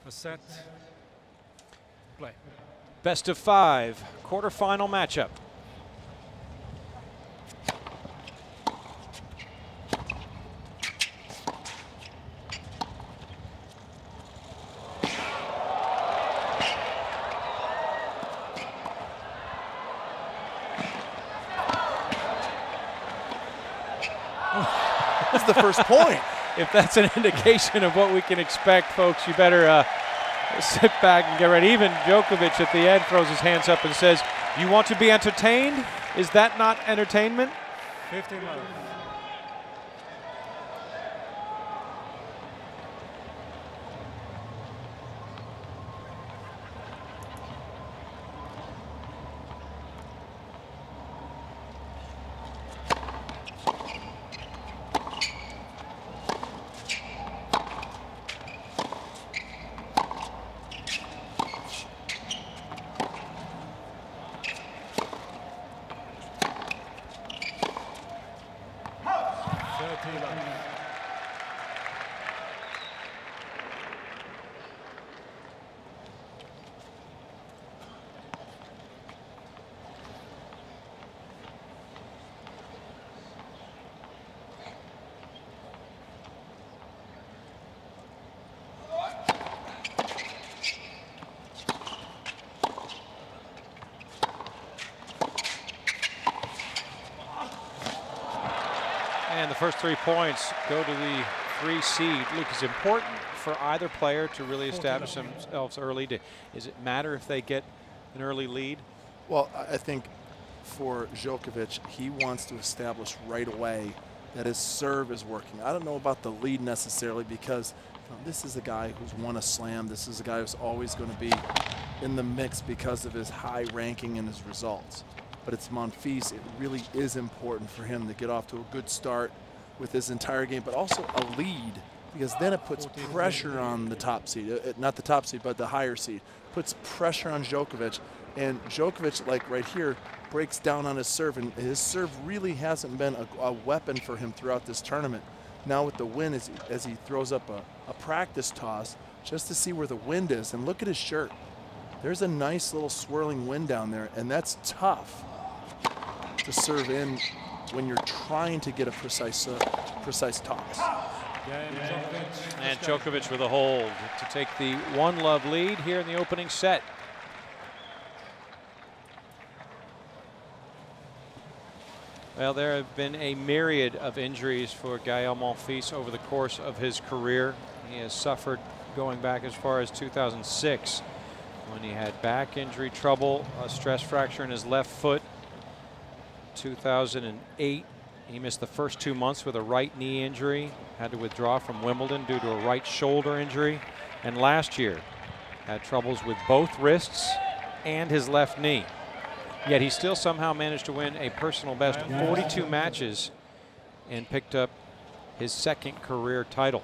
A set. Play. Best of 5 quarterfinal matchup. That's the first point. If that's an indication of what we can expect, folks, you better sit back and get ready. Even Djokovic at the end throws his hands up and says, "You want to be entertained? Is that not entertainment?" 15 love. And the first 3 points go to the 3 seed. Luke, it's important for either player to really establish themselves early. Does it matter if they get an early lead? Well, I think for Djokovic, he wants to establish right away that his serve is working. I don't know about the lead necessarily, because this is a guy who's won a slam. This is a guy who's always going to be in the mix because of his high ranking and his results. But it's Monfils. It really is important for him to get off to a good start with his entire game, but also a lead, because then it puts pressure on the top seed. Not the top seed, but the higher seed. Puts pressure on Djokovic. And Djokovic, like right here, breaks down on his serve. And his serve really hasn't been a weapon for him throughout this tournament. Now with the win, as he throws up a practice toss just to see where the wind is. And look at his shirt. There's a nice little swirling wind down there, and that's tough to serve in when you're trying to get a precise toss. And Djokovic with a hold to take the 1-love lead here in the opening set. Well, there have been a myriad of injuries for Gael Monfils over the course of his career. He has suffered going back as far as 2006 when he had back injury trouble, a stress fracture in his left foot. 2008, he missed the first 2 months with a right knee injury, had to withdraw from Wimbledon due to a right shoulder injury. And last year, had troubles with both wrists and his left knee. Yet he still somehow managed to win a personal best 42 matches and picked up his 2nd career title.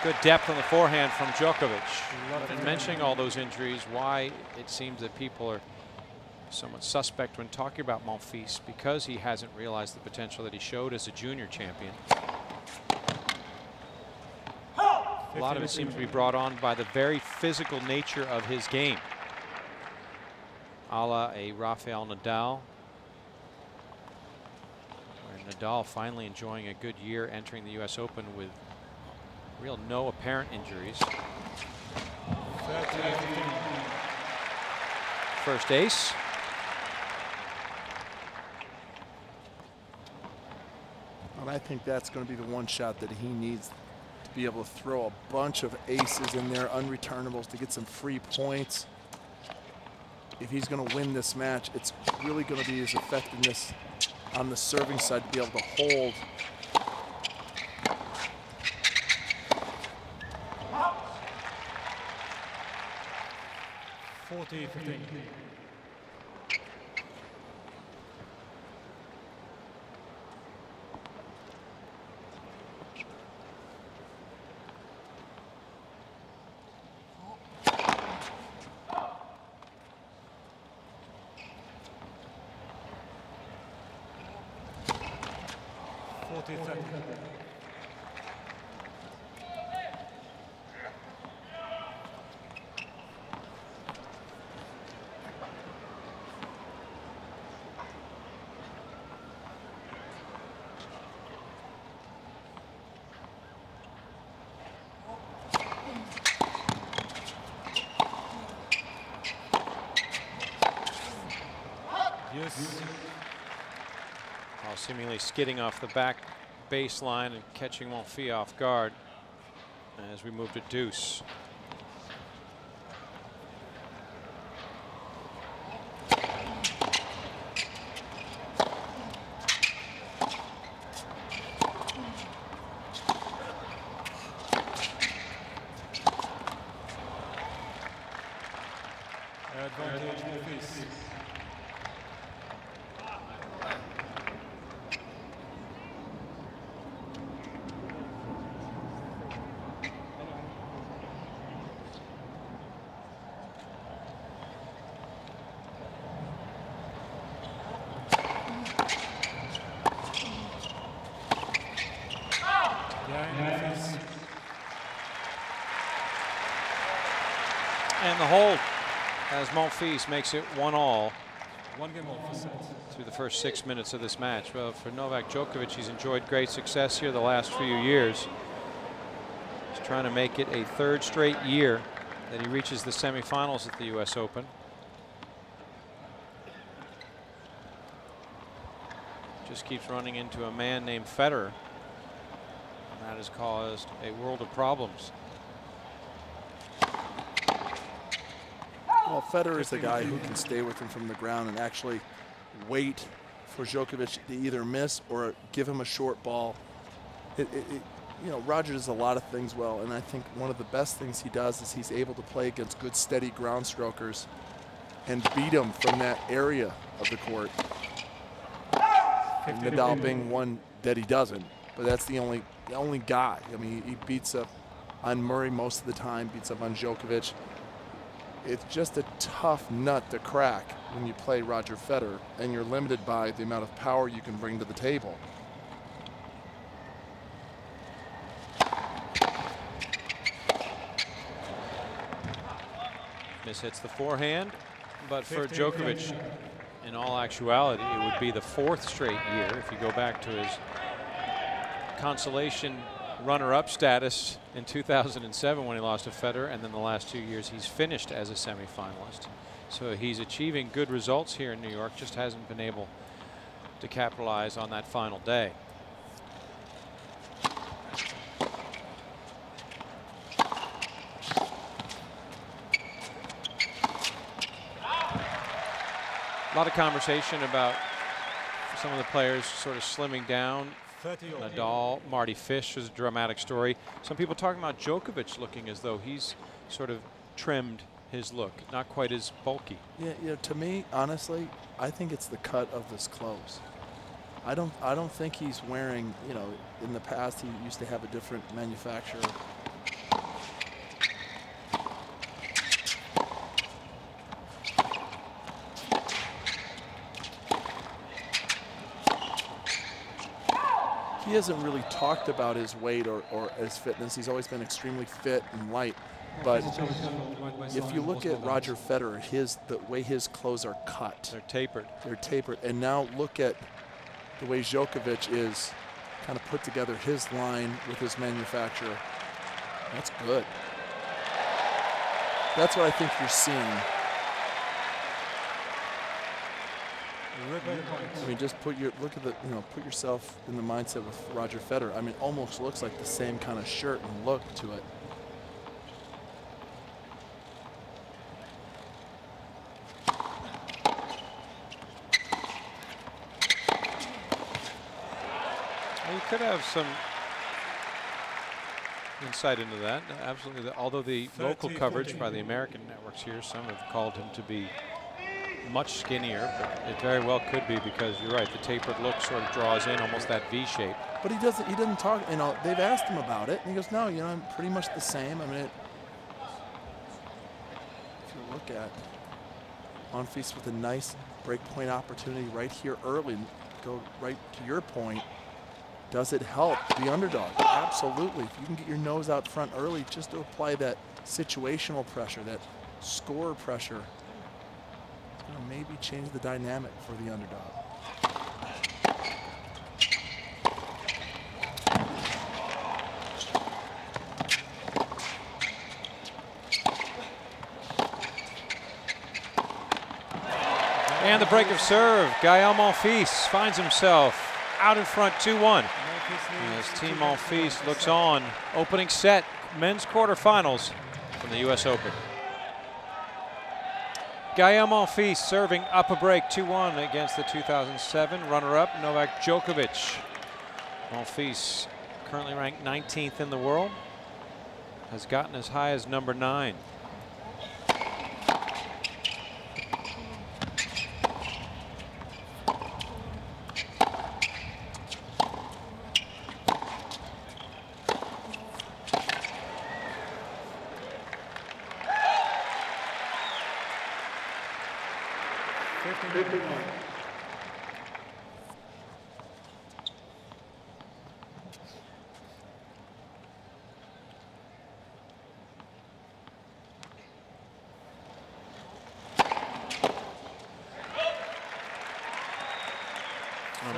Good depth on the forehand from Djokovic. And mentioning all those injuries, why it seems that people are somewhat suspect when talking about Monfils, because he hasn't realized the potential that he showed as a junior champion. A lot of it seems to be brought on by the very physical nature of his game, a la a Rafael Nadal. Where Nadal finally enjoying a good year, entering the US Open with no apparent injuries. First ace. And I think that's going to be the one shot that he needs to be able to throw a bunch of aces in there, unreturnables, to get some free points. If he's going to win this match, it's really going to be his effectiveness on the serving side to be able to hold. 40-15. Yes. While seemingly skidding off the back baseline and catching Monfils off guard as we move to deuce. Advantage Monfils. And the hold as Monfils makes it 1-all. 1 game off for set. Through the first 6 minutes of this match. Well, for Novak Djokovic, he's enjoyed great success here the last few years. He's trying to make it a 3rd straight year that he reaches the semifinals at the US Open. Just keeps running into a man named Federer. And that has caused a world of problems. Well, Federer is the guy who can stay with him from the ground and actually wait for Djokovic to either miss or give him a short ball. You know, Roger does a lot of things well, and I think one of the best things he does is he's able to play against good, steady ground strokers and beat them from that area of the court. Nadal being one that he doesn't, but that's the only guy. I mean, he beats up on Murray most of the time, beats up on Djokovic. It's just a tough nut to crack when you play Roger Federer, and you're limited by the amount of power you can bring to the table. Mishits the forehand, but for Djokovic, in all actuality, it would be the 4th straight year if you go back to his consolation runner-up status in 2007 when he lost to Federer, and then the last 2 years he's finished as a semifinalist. So he's achieving good results here in New York, just hasn't been able to capitalize on that final day. A lot of conversation about some of the players sort of slimming down. Nadal, Marty Fish was a dramatic story. Some people talking about Djokovic looking as though he's sort of trimmed his look, not quite as bulky. Yeah, you know, to me, honestly, I think it's the cut of his clothes. I don't think he's wearing, you know, in the past he used to have a different manufacturer. He hasn't really talked about his weight or his fitness. He's always been extremely fit and light. But if you look at Roger Federer, the way his clothes are cut. They're tapered. They're tapered. And now look at the way Djokovic is kind of put together his line with his manufacturer. That's good. That's what I think you're seeing. I mean, just put yourself in the mindset with Roger Federer. I mean, almost looks like the same kind of shirt and look to it. You could have some insight into that. Absolutely. Although the local coverage by the American networks here, some have called him to be much skinnier, but it very well could be, because you're right, the tapered look sort of draws in almost that V shape. But he doesn't talk, you know, they've asked him about it, and he goes, no, you know, I'm pretty much the same. I mean, if you look at Monfils with a nice break point opportunity right here early, go right to your point, does it help the underdog? Absolutely. If you can get your nose out front early just to apply that situational pressure, that scorer pressure, it's going to maybe change the dynamic for the underdog. And the break of serve. Gael Monfils finds himself out in front 2-1. As Team Monfils looks on. Opening set, men's quarterfinals from the US Open. Gael Monfils serving up a break 2-1 against the 2007 runner-up Novak Djokovic. Monfils, currently ranked 19th in the world, has gotten as high as number 9.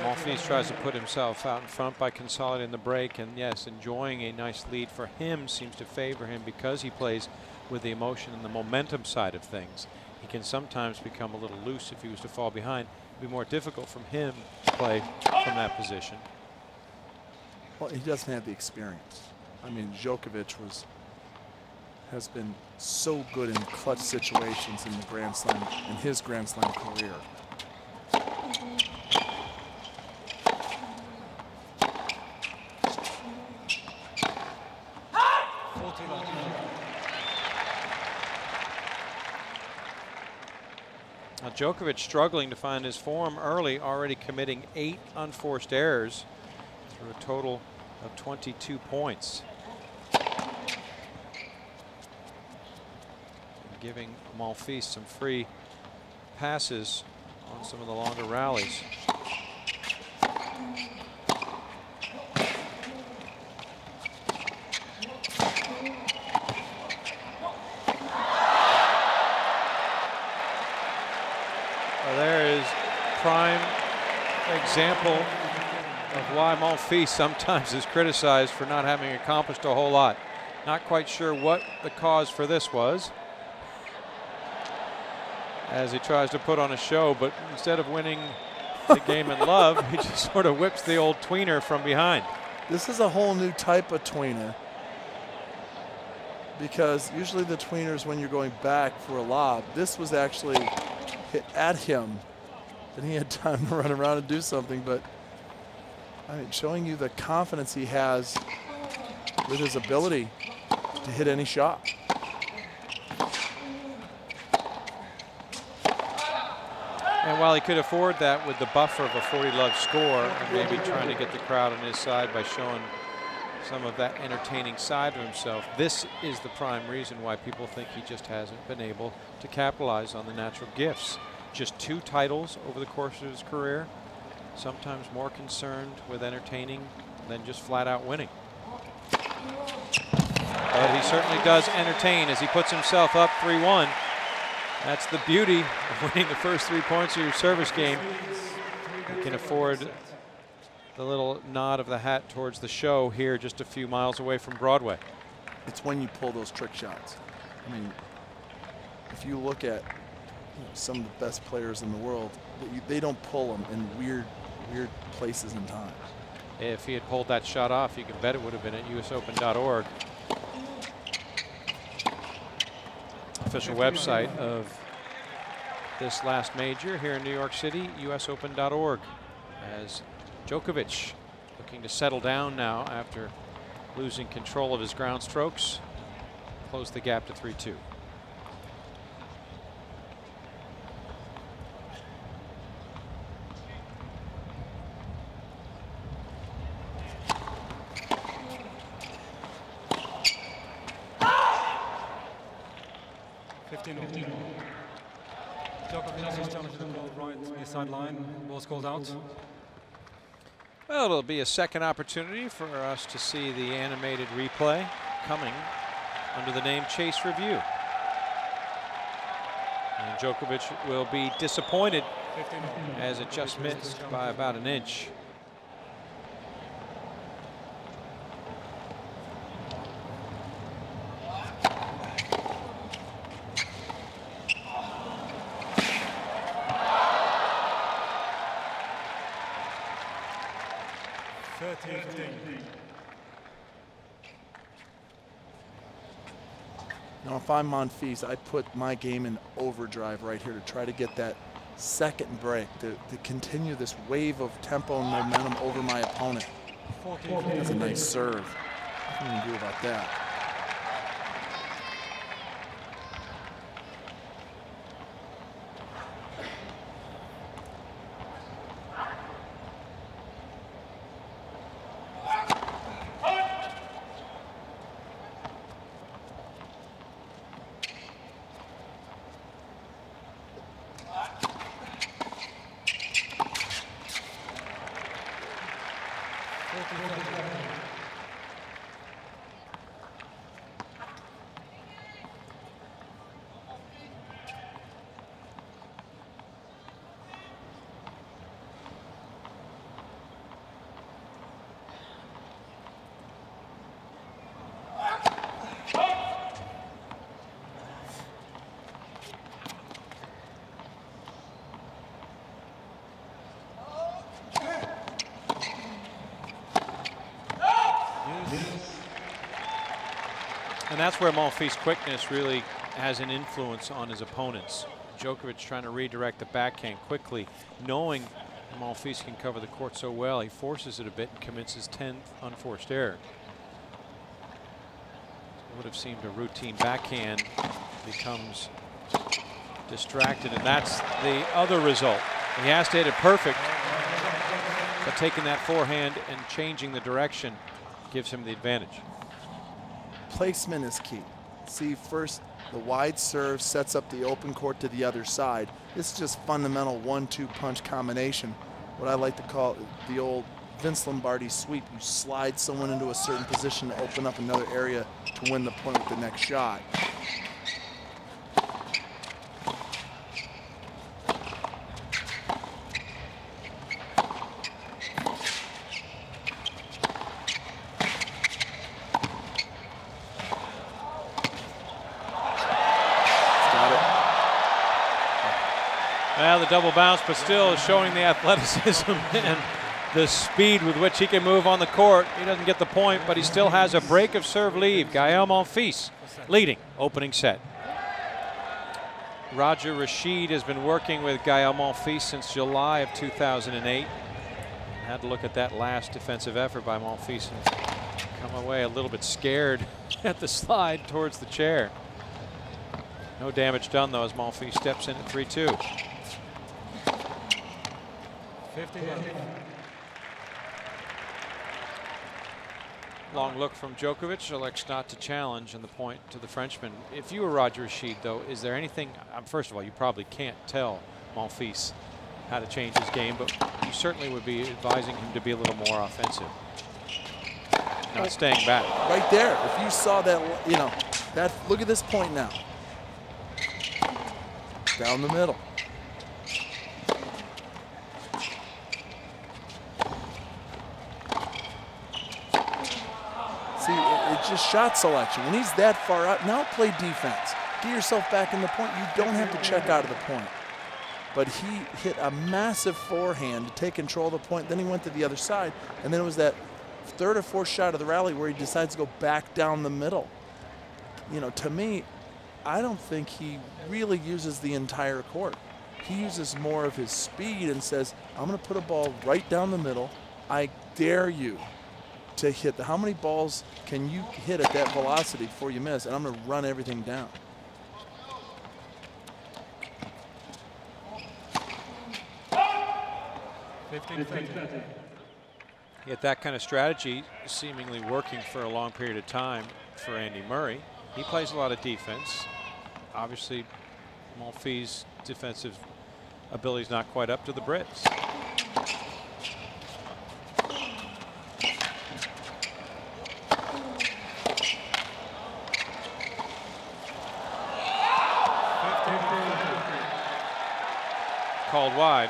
Monfils tries to put himself out in front by consolidating the break, and yes, enjoying a nice lead for him seems to favor him because he plays with the emotion and the momentum side of things. He can sometimes become a little loose if he was to fall behind. It would be more difficult from him to play from that position. Well, he doesn't have the experience. I mean, Djokovic has been so good in clutch situations in the Grand Slam, in his Grand Slam career. Now Djokovic struggling to find his form early, already committing 8 unforced errors through a total of 22 points. And giving Monfils some free passes on some of the longer rallies. There is prime example of why Monfils sometimes is criticized for not having accomplished a whole lot. Not quite sure what the cause for this was, as he tries to put on a show, but instead of winning the game in love, he just sort of whips the old tweener from behind. This is a whole new type of tweener, because usually the tweeners when you're going back for a lob, this was actually hit at him, and he had time to run around and do something. But I mean, showing you the confidence he has with his ability to hit any shot. And while he could afford that with the buffer of a 40-love score, and maybe trying to get the crowd on his side by showing some of that entertaining side of himself, this is the prime reason why people think he just hasn't been able to capitalize on the natural gifts. Just 2 titles over the course of his career, sometimes more concerned with entertaining than just flat out winning. But he certainly does entertain as he puts himself up 3-1. That's the beauty of winning the first 3 points of your service game. You can afford the little nod of the hat towards the show here just a few miles away from Broadway. It's when you pull those trick shots. I mean, if you look at some of the best players in the world, they don't pull them in weird places and times. If he had pulled that shot off, you can bet it would have been at usopen.org. Official website of this last major here in New York City, usopen.org. As Djokovic looking to settle down now after losing control of his ground strokes. Close the gap to 3-2. Djokovic is challenged to the right near sideline. Ball's called out. Well, it'll be a second opportunity for us to see the animated replay coming under the name Chase Review. And Djokovic will be disappointed as it just missed by about an inch. Now, if I'm Monfils, I put my game in overdrive right here to try to get that second break, to continue this wave of tempo and momentum over my opponent. That's a nice serve. What can you do about that? And that's where Monfils' quickness really has an influence on his opponents. Djokovic trying to redirect the backhand quickly, knowing Monfils can cover the court so well, he forces it a bit and commits his 10th unforced error. It would have seemed a routine backhand, becomes distracted, and that's the other result. He has to hit it perfect, but taking that forehand and changing the direction gives him the advantage. Placement is key. See, first the wide serve sets up the open court to the other side. This is just fundamental 1-2 punch combination. What I like to call the old Vince Lombardi sweep. You slide someone into a certain position to open up another area to win the point with the next shot. Well, the double bounce, but still showing the athleticism and the speed with which he can move on the court. He doesn't get the point, but he still has a break of serve lead. Gael Monfils leading opening set. Roger Rashid has been working with Gael Monfils since July of 2008. Had to look at that last defensive effort by Monfils and come away a little bit scared at the slide towards the chair. No damage done, though, as Monfils steps in at 3-2. 51. Long look from Djokovic, elects not to challenge, and the point to the Frenchman. If you were Roger Rashid, though, is there anything, first of all, you probably can't tell Monfils how to change his game, but you certainly would be advising him to be a little more offensive, not staying back. Right there, if you saw that, you know, look at this point now. Down the middle. See, it's just shot selection. When he's that far out, now play defense. Get yourself back in the point. You don't have to check out of the point. But he hit a massive forehand to take control of the point. Then he went to the other side. And then it was that third or fourth shot of the rally where he decides to go back down the middle. You know, to me, I don't think he really uses the entire court. He uses more of his speed and says, I'm going to put a ball right down the middle. I dare you to hit. How many balls can you hit at that velocity before you miss? And I'm going to run everything down. Yet that kind of strategy seemingly working for a long period of time for Andy Murray. He plays a lot of defense. Obviously, Monfils' defensive ability is not quite up to the Brits. Called wide.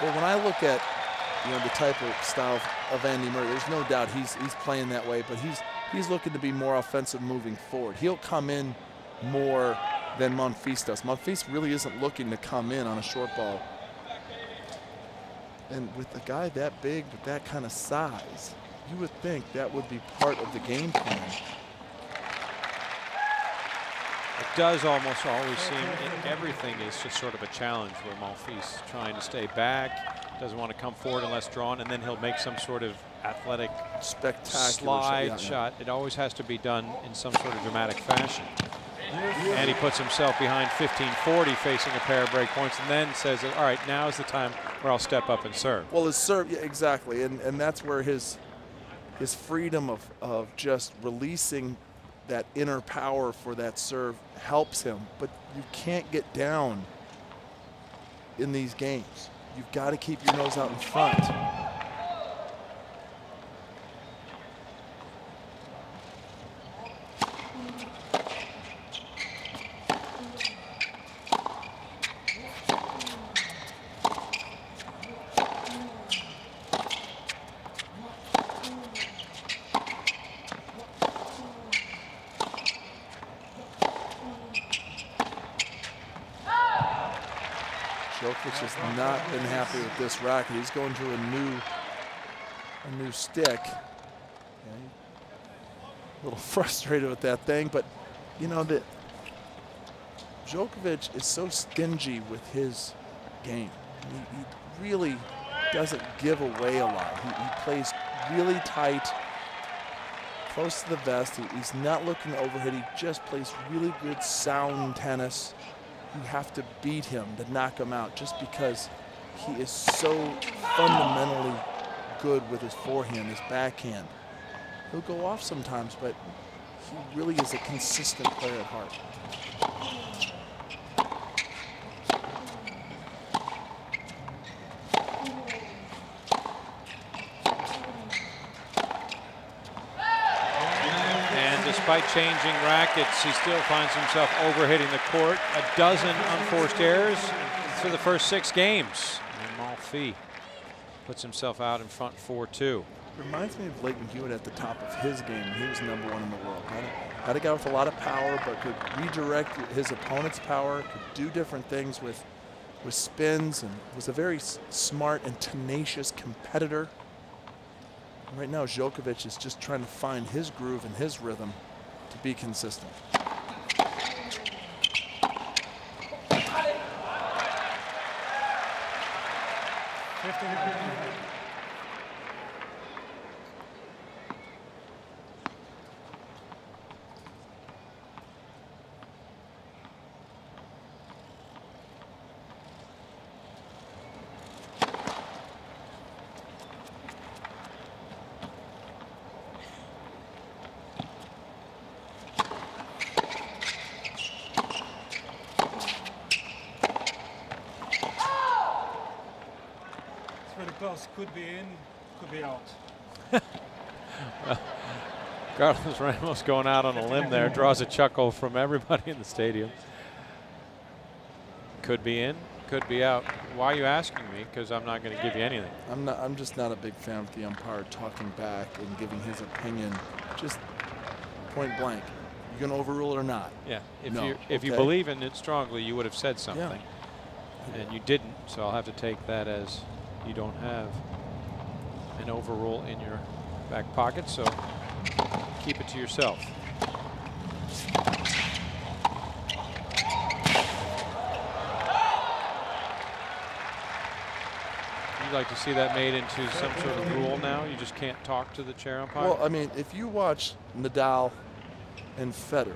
Well, when I look at the type of style of Andy Murray, there's no doubt he's playing that way, but he's looking to be more offensive moving forward. He'll come in more than Monfils does. Monfils really isn't looking to come in on a short ball. And with a guy that big, with that kind of size, you would think that would be part of the game plan. It does almost always seem everything is just sort of a challenge where Monfils trying to stay back, doesn't want to come forward unless drawn, and then he'll make some sort of athletic spectacular slide shot. It always has to be done in some sort of dramatic fashion. And he puts himself behind 15-40 facing a pair of break points and then says, all right, now is the time where I'll step up and serve. Well, his serve, yeah, exactly. And that's where his freedom of just releasing that inner power for that serve helps him. But you can't get down in these games. You've got to keep your nose out in front. Djokovic has not been happy with this racket. He's going to a new stick. Okay. A little frustrated with that thing, but that Djokovic is so stingy with his game. He really doesn't give away a lot. He plays really tight, close to the vest. He's not looking to overhit. He just plays really good, sound tennis. You have to beat him to knock him out just because he is so fundamentally good with his forehand, his backhand. He'll go off sometimes, but he really is a consistent player at heart. Despite changing rackets, he still finds himself overhitting the court. A dozen unforced errors through the first 6 games. And Monfils puts himself out in front 4-2. Reminds me of Leighton Hewitt at the top of his game. He was #1 in the world. Had a guy with a lot of power, but could redirect his opponent's power, could do different things with spins, and was a very smart and tenacious competitor. Right now, Djokovic is just trying to find his groove and his rhythm to be consistent. Could be in, could be out. Well, Carlos Ramos going out on a limb there draws a chuckle from everybody in the stadium. Could be in, could be out. Why are you asking me? Because I'm not going to give you anything. I'm just not a big fan of the umpire talking back and giving his opinion, just point blank. You going to overrule it or not? Yeah. If you believe in it strongly, you would have said something, yeah. And you didn't. So I'll have to take that as you don't have an overrule in your back pocket, so keep it to yourself. You like to see that made into some sort of rule now? You just can't talk to the chair umpire? Well, I mean, if you watch Nadal and Federer,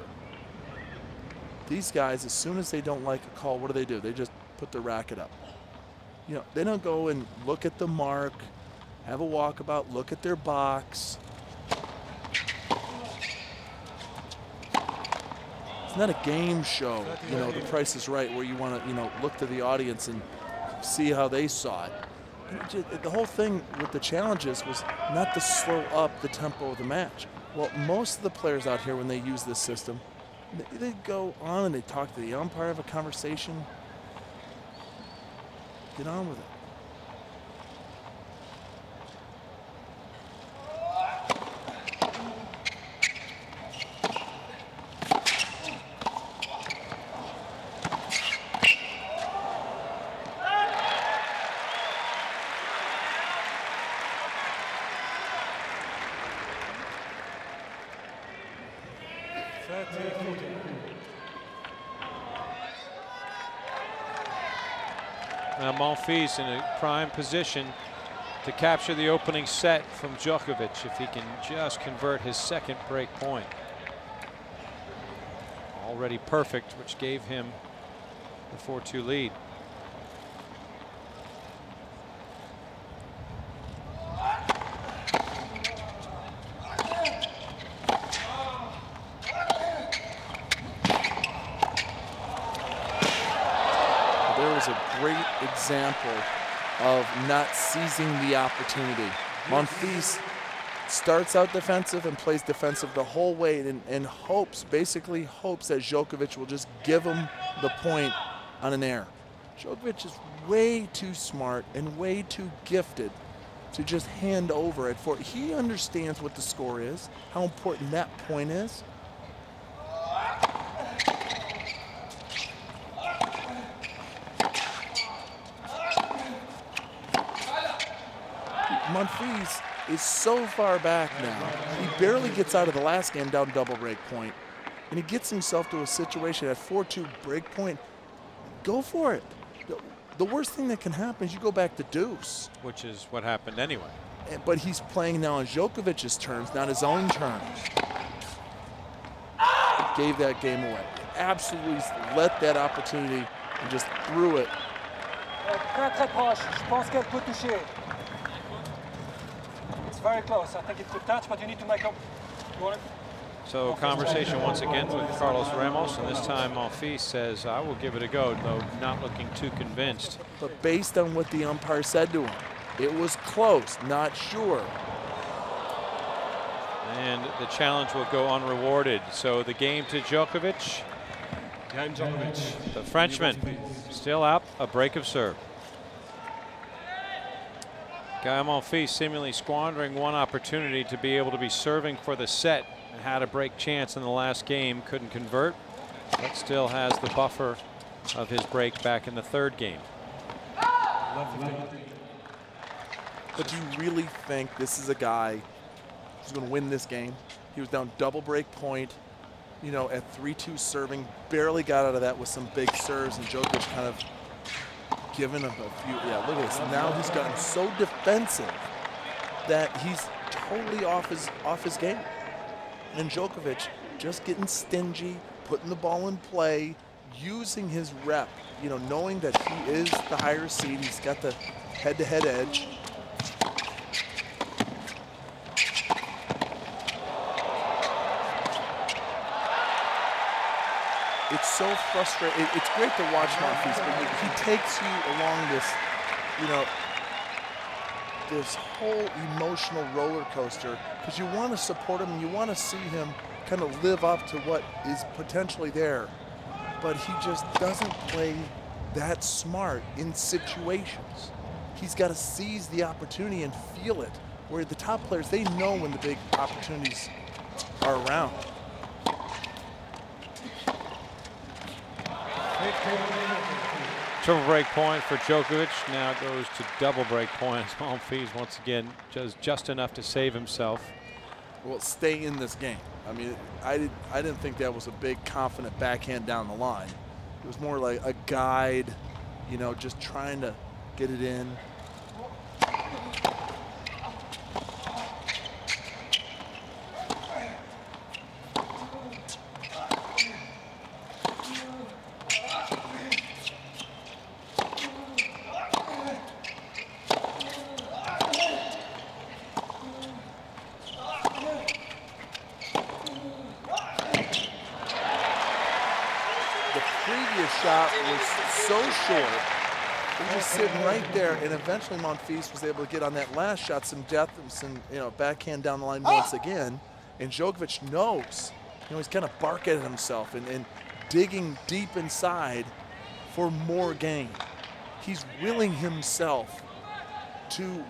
these guys, as soon as they don't like a call, what do? They just put their racket up. You know, they don't go and look at the mark, have a walkabout, look at their box. It's not a game show, you know, The Price is Right, where you want to, you know, look to the audience and see how they saw it. The whole thing with the challenges was not to slow up the tempo of the match. Well, most of the players out here, when they use this system, they go on and they talk to the umpire, have a conversation. Get on with it. Now Monfils in a prime position to capture the opening set from Djokovic if he can just convert his second break point. Already perfect, which gave him the 4-2 lead. Example of not seizing the opportunity. Monfils starts out defensive and plays defensive the whole way and basically hopes that Djokovic will just give him the point on an air. Djokovic is way too smart and way too gifted to just hand over at 4. He understands what the score is, how important that point is. Monfils is so far back now. He barely gets out of the last game down double break point. And he gets himself to a situation at 4-2 break point. Go for it. The worst thing that can happen is you go back to deuce. Which is what happened anyway. But he's playing now on Djokovic's terms, not his own terms. Gave that game away. Absolutely let that opportunity and just threw it. Very close. I think it could touch, but you need to make up. You want it? So conversation once again with Carlos Ramos, and this time Monfils says, I will give it a go, though not looking too convinced. But based on what the umpire said to him, it was close, not sure. And the challenge will go unrewarded. So the game to Djokovic. Game Djokovic. The Frenchman still out, a break of serve. Gael Monfils seemingly squandering one opportunity to be able to be serving for the set and had a break chance in the last game, couldn't convert, but still has the buffer of his break back in the third game. But do you really think this is a guy who's going to win this game? He was down double break point, you know, at 3-2 serving, barely got out of that with some big serves, and Djokovic kind of given him a few. Yeah, look at this. Now he's gotten so defensive that he's totally off his game. And Djokovic just getting stingy, putting the ball in play, using his rep, you know, knowing that he is the higher seed. He's got the head-to-head edge. It's so frustrating. It's great to watch Monfils, but he takes you along this, you know, this whole emotional roller coaster because you want to support him and you want to see him kind of live up to what is potentially there. But he just doesn't play that smart in situations. He's got to seize the opportunity and feel it, where the top players, they know when the big opportunities are around. Triple break point for Djokovic. Now goes to double break point. Monfils once again does just enough to save himself. Well, stay in this game. I mean, I didn't think that was a big confident backhand down the line. It was more like a guide, you know, just trying to get it in. previous shot was so short. He was just sitting right there, and eventually Monfils was able to get on that last shot some depth and some backhand down the line once again. And Djokovic knows, he's kind of barking at himself and digging deep inside for more gain. He's willing himself to,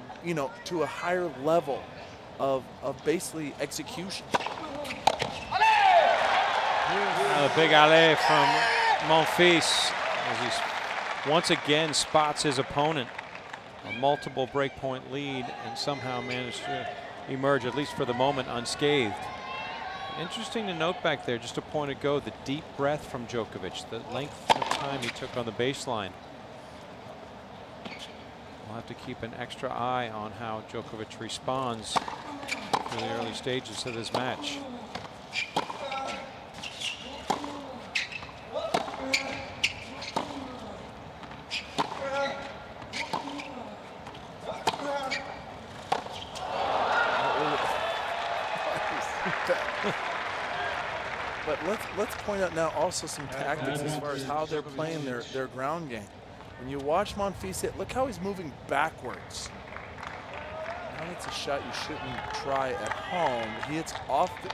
to a higher level of basically execution. A big alley from Monfils as he once again spots his opponent. A multiple breakpoint lead and somehow managed to emerge, at least for the moment, unscathed. Interesting to note back there, just a point ago, the deep breath from Djokovic, the length of time he took on the baseline. We'll have to keep an extra eye on how Djokovic responds to the early stages of this match. But let's point out now also some tactics as far as how they're playing their ground game. When you watch Monfils hit, look how he's moving backwards. Now that's a shot you shouldn't try at home. He hits off the...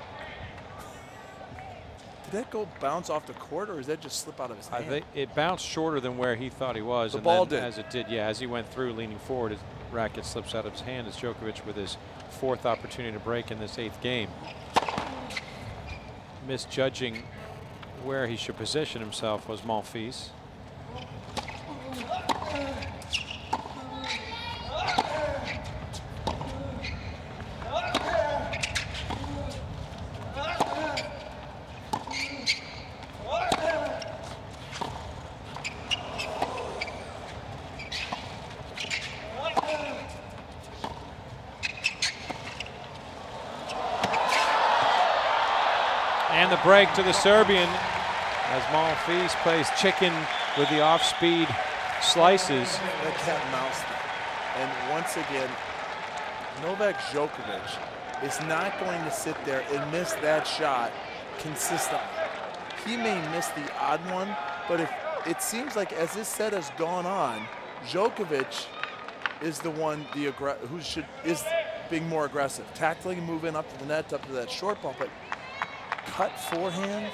Did that go bounce off the court, or did that just slip out of his hand? I think it bounced shorter than where he thought he was. The ball did. As it did, yeah, as he went through leaning forward, his racket slips out of his hand as Djokovic with his 4th opportunity to break in this 8th game. Misjudging where he should position himself was Monfils. And the break to the Serbian as Monfils plays chicken with the off-speed slices. That cat and mouse thing. And once again, Novak Djokovic is not going to sit there and miss that shot consistently. He may miss the odd one, but if it seems like as this set has gone on, Djokovic is the one who is being more aggressive, tactically moving up to the net, up to that short ball, but cut forehands,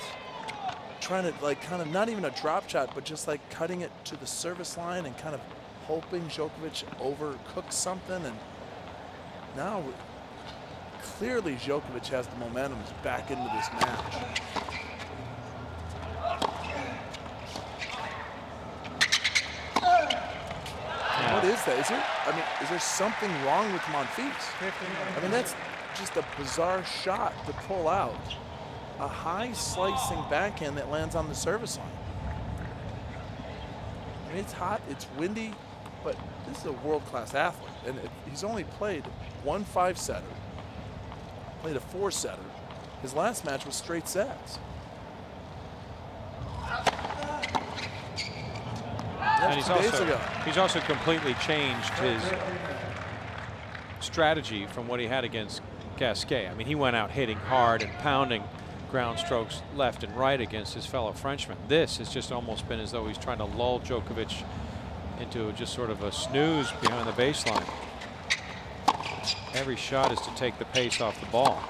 trying to kind of not even a drop shot, but just like cutting it to the service line and kind of hoping Djokovic overcooks something. And now clearly Djokovic has the momentum back into this match. Yeah. What is that? Is there something wrong with Monfils? I mean, that's just a bizarre shot to pull out. A high slicing backhand that lands on the service line. I mean, it's hot, it's windy, but this is a world-class athlete. And he's only played 1 5-setter, played a 4-setter. His last match was straight sets. And he's also completely changed his strategy from what he had against Gasquet. I mean, he went out hitting hard and pounding ground strokes left and right against his fellow Frenchman. This has just almost been as though he's trying to lull Djokovic into just sort of a snooze behind the baseline. Every shot is to take the pace off the ball.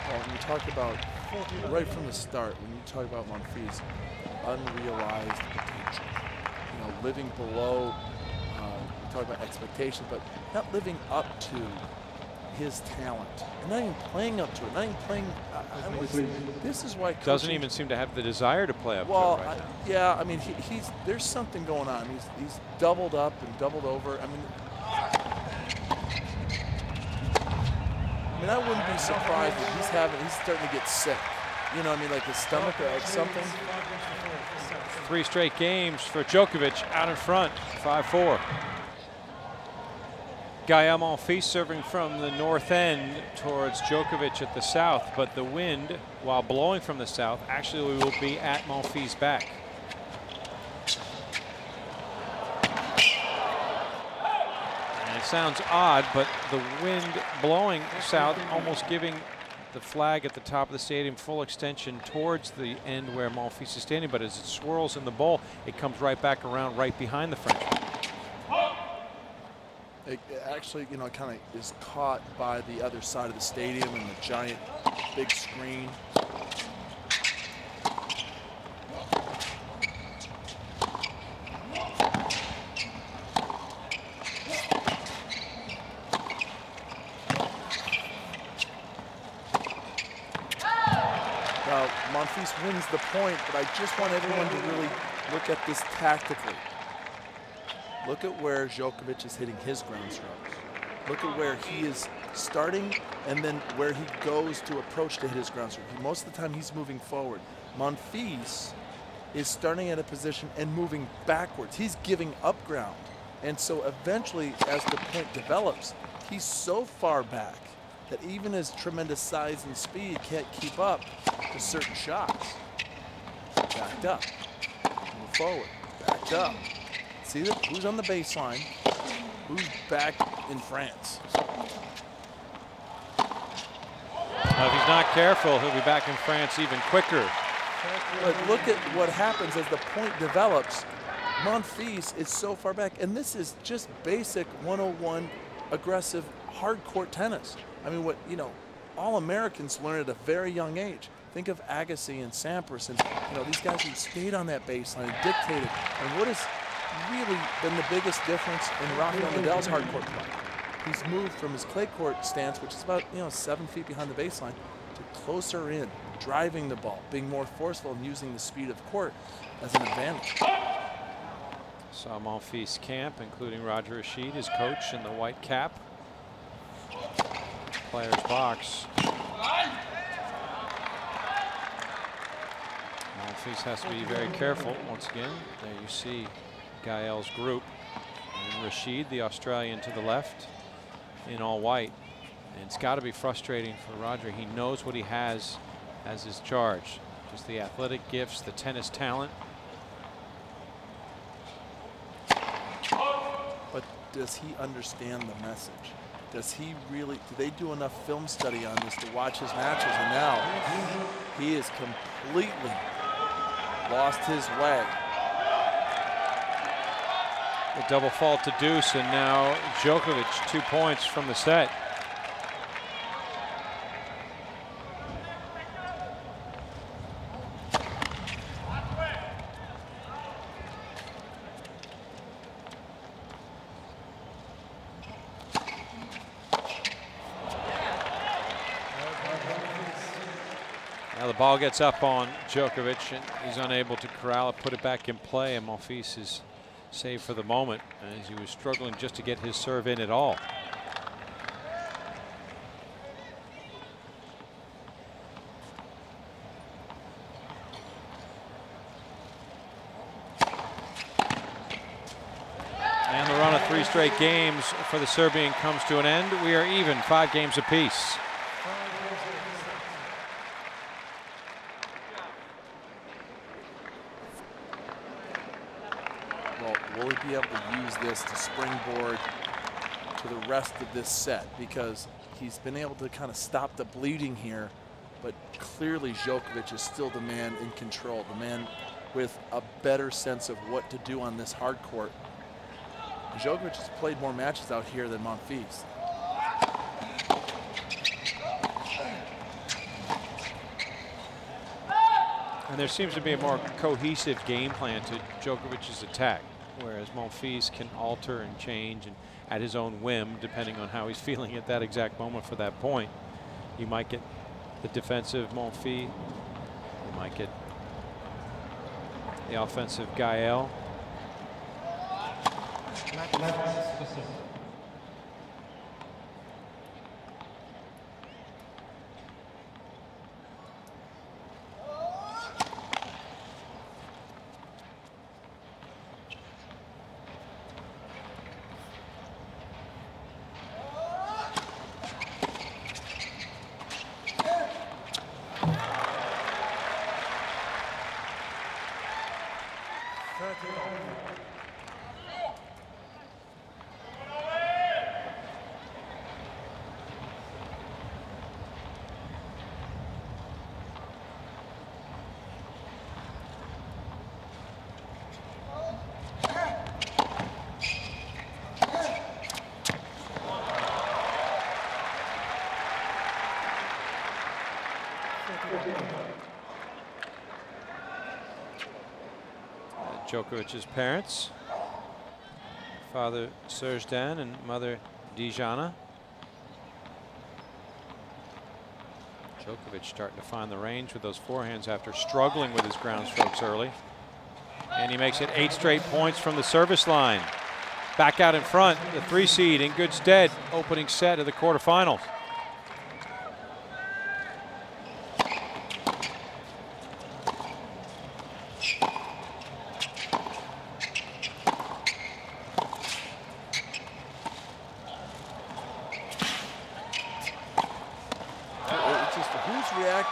Well, when you talk about, right from the start, when you talk about Monfils, unrealized potential, living below, we talk about expectations, but not living up to his talent, and not even playing up to it, not even playing. This is why doesn't even seem to have the desire to play up to it right now. Yeah, I mean, there's something going on. He's doubled up and doubled over. I mean, I wouldn't be surprised if he's starting to get sick. You know what I mean, like his stomach or like something. 3 straight games for Djokovic out in front, 5-4. Gael Monfils serving from the north end towards Djokovic at the south, but the wind, while blowing from the south, actually will be at Monfils' back. Sounds odd, but the wind blowing south, almost giving the flag at the top of the stadium full extension towards the end where Monfils is standing, but as it swirls in the bowl, it comes right back around right behind the Frenchman. It actually, you know, kind of is caught by the other side of the stadium and the giant big screen. Monfils wins the point, but I just want everyone to really look at this tactically. Look at where Djokovic is hitting his ground strokes. Look at where he is starting and then where he goes to approach to hit his ground stroke. Most of the time he's moving forward. Monfils is starting at a position and moving backwards. He's giving up ground. And so eventually, as the point develops, he's so far back that even his tremendous size and speed can't keep up to certain shots. Backed up, move forward, backed up. See who's on the baseline, who's back in France. Now, if he's not careful, he'll be back in France even quicker. But look at what happens as the point develops. Monfils is so far back, and this is just basic 101 aggressive hard court tennis. I mean, what, you know, all Americans learn at a very young age. Think of Agassi and Sampras and, you know, these guys who stayed on that baseline and dictated. And what has really been the biggest difference in Rafael Nadal's hard court play? He's moved from his clay court stance, which is about, you know, 7 feet behind the baseline, to closer in, driving the ball, being more forceful and using the speed of the court as an advantage. Saw Monfils camp, including Roger Rashid, his coach in the white cap. Player's box. Monfils has to be very careful. Once again, there you see Gael's group. And Rashid, the Australian, to the left in all white. And it's got to be frustrating for Roger. He knows what he has as his charge. Just the athletic gifts, the tennis talent. But does he understand the message? Does he really, do they do enough film study on this to watch his matches? And now he is completely lost his way. The double fault to deuce, and now Djokovic 2 points from the set. Now the ball gets up on Djokovic, and he's unable to corral it, put it back in play, and Monfils is saved for the moment as he was struggling just to get his serve in at all. And the run of 3 straight games for the Serbian comes to an end. We are even, 5 games apiece. Will he be able to use this to springboard to the rest of this set? Because he's been able to kind of stop the bleeding here, but clearly Djokovic is still the man in control, the man with a better sense of what to do on this hard court. Djokovic has played more matches out here than Monfils. And there seems to be a more cohesive game plan to Djokovic's attack, whereas Monfils can alter and change and at his own whim, depending on how he's feeling at that exact moment for that point. You might get the defensive Monfils. You might get the offensive Gael. Djokovic's parents, father Sergedan and mother Dijana. Djokovic starting to find the range with those forehands after struggling with his ground strokes early. And he makes it 8 straight points from the service line. Back out in front, the 3 seed in good stead, opening set of the quarterfinals.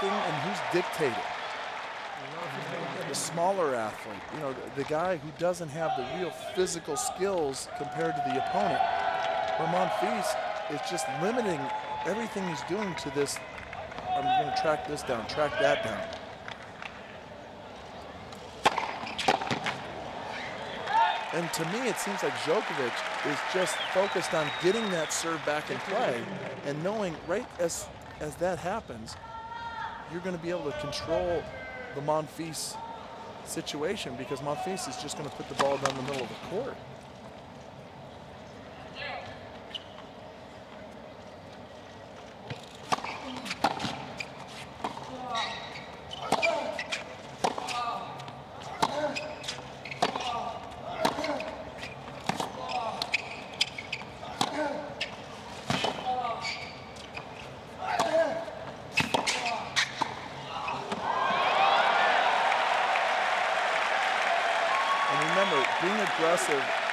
And who's dictating? The smaller athlete, you know, the guy who doesn't have the real physical skills compared to the opponent. Where Monfils is just limiting everything he's doing to this. I'm going to track this down, track that down. And to me, it seems like Djokovic is just focused on getting that serve back in play and knowing right as that happens, you're going to be able to control the Monfils situation because Monfils is just going to put the ball down the middle of the court.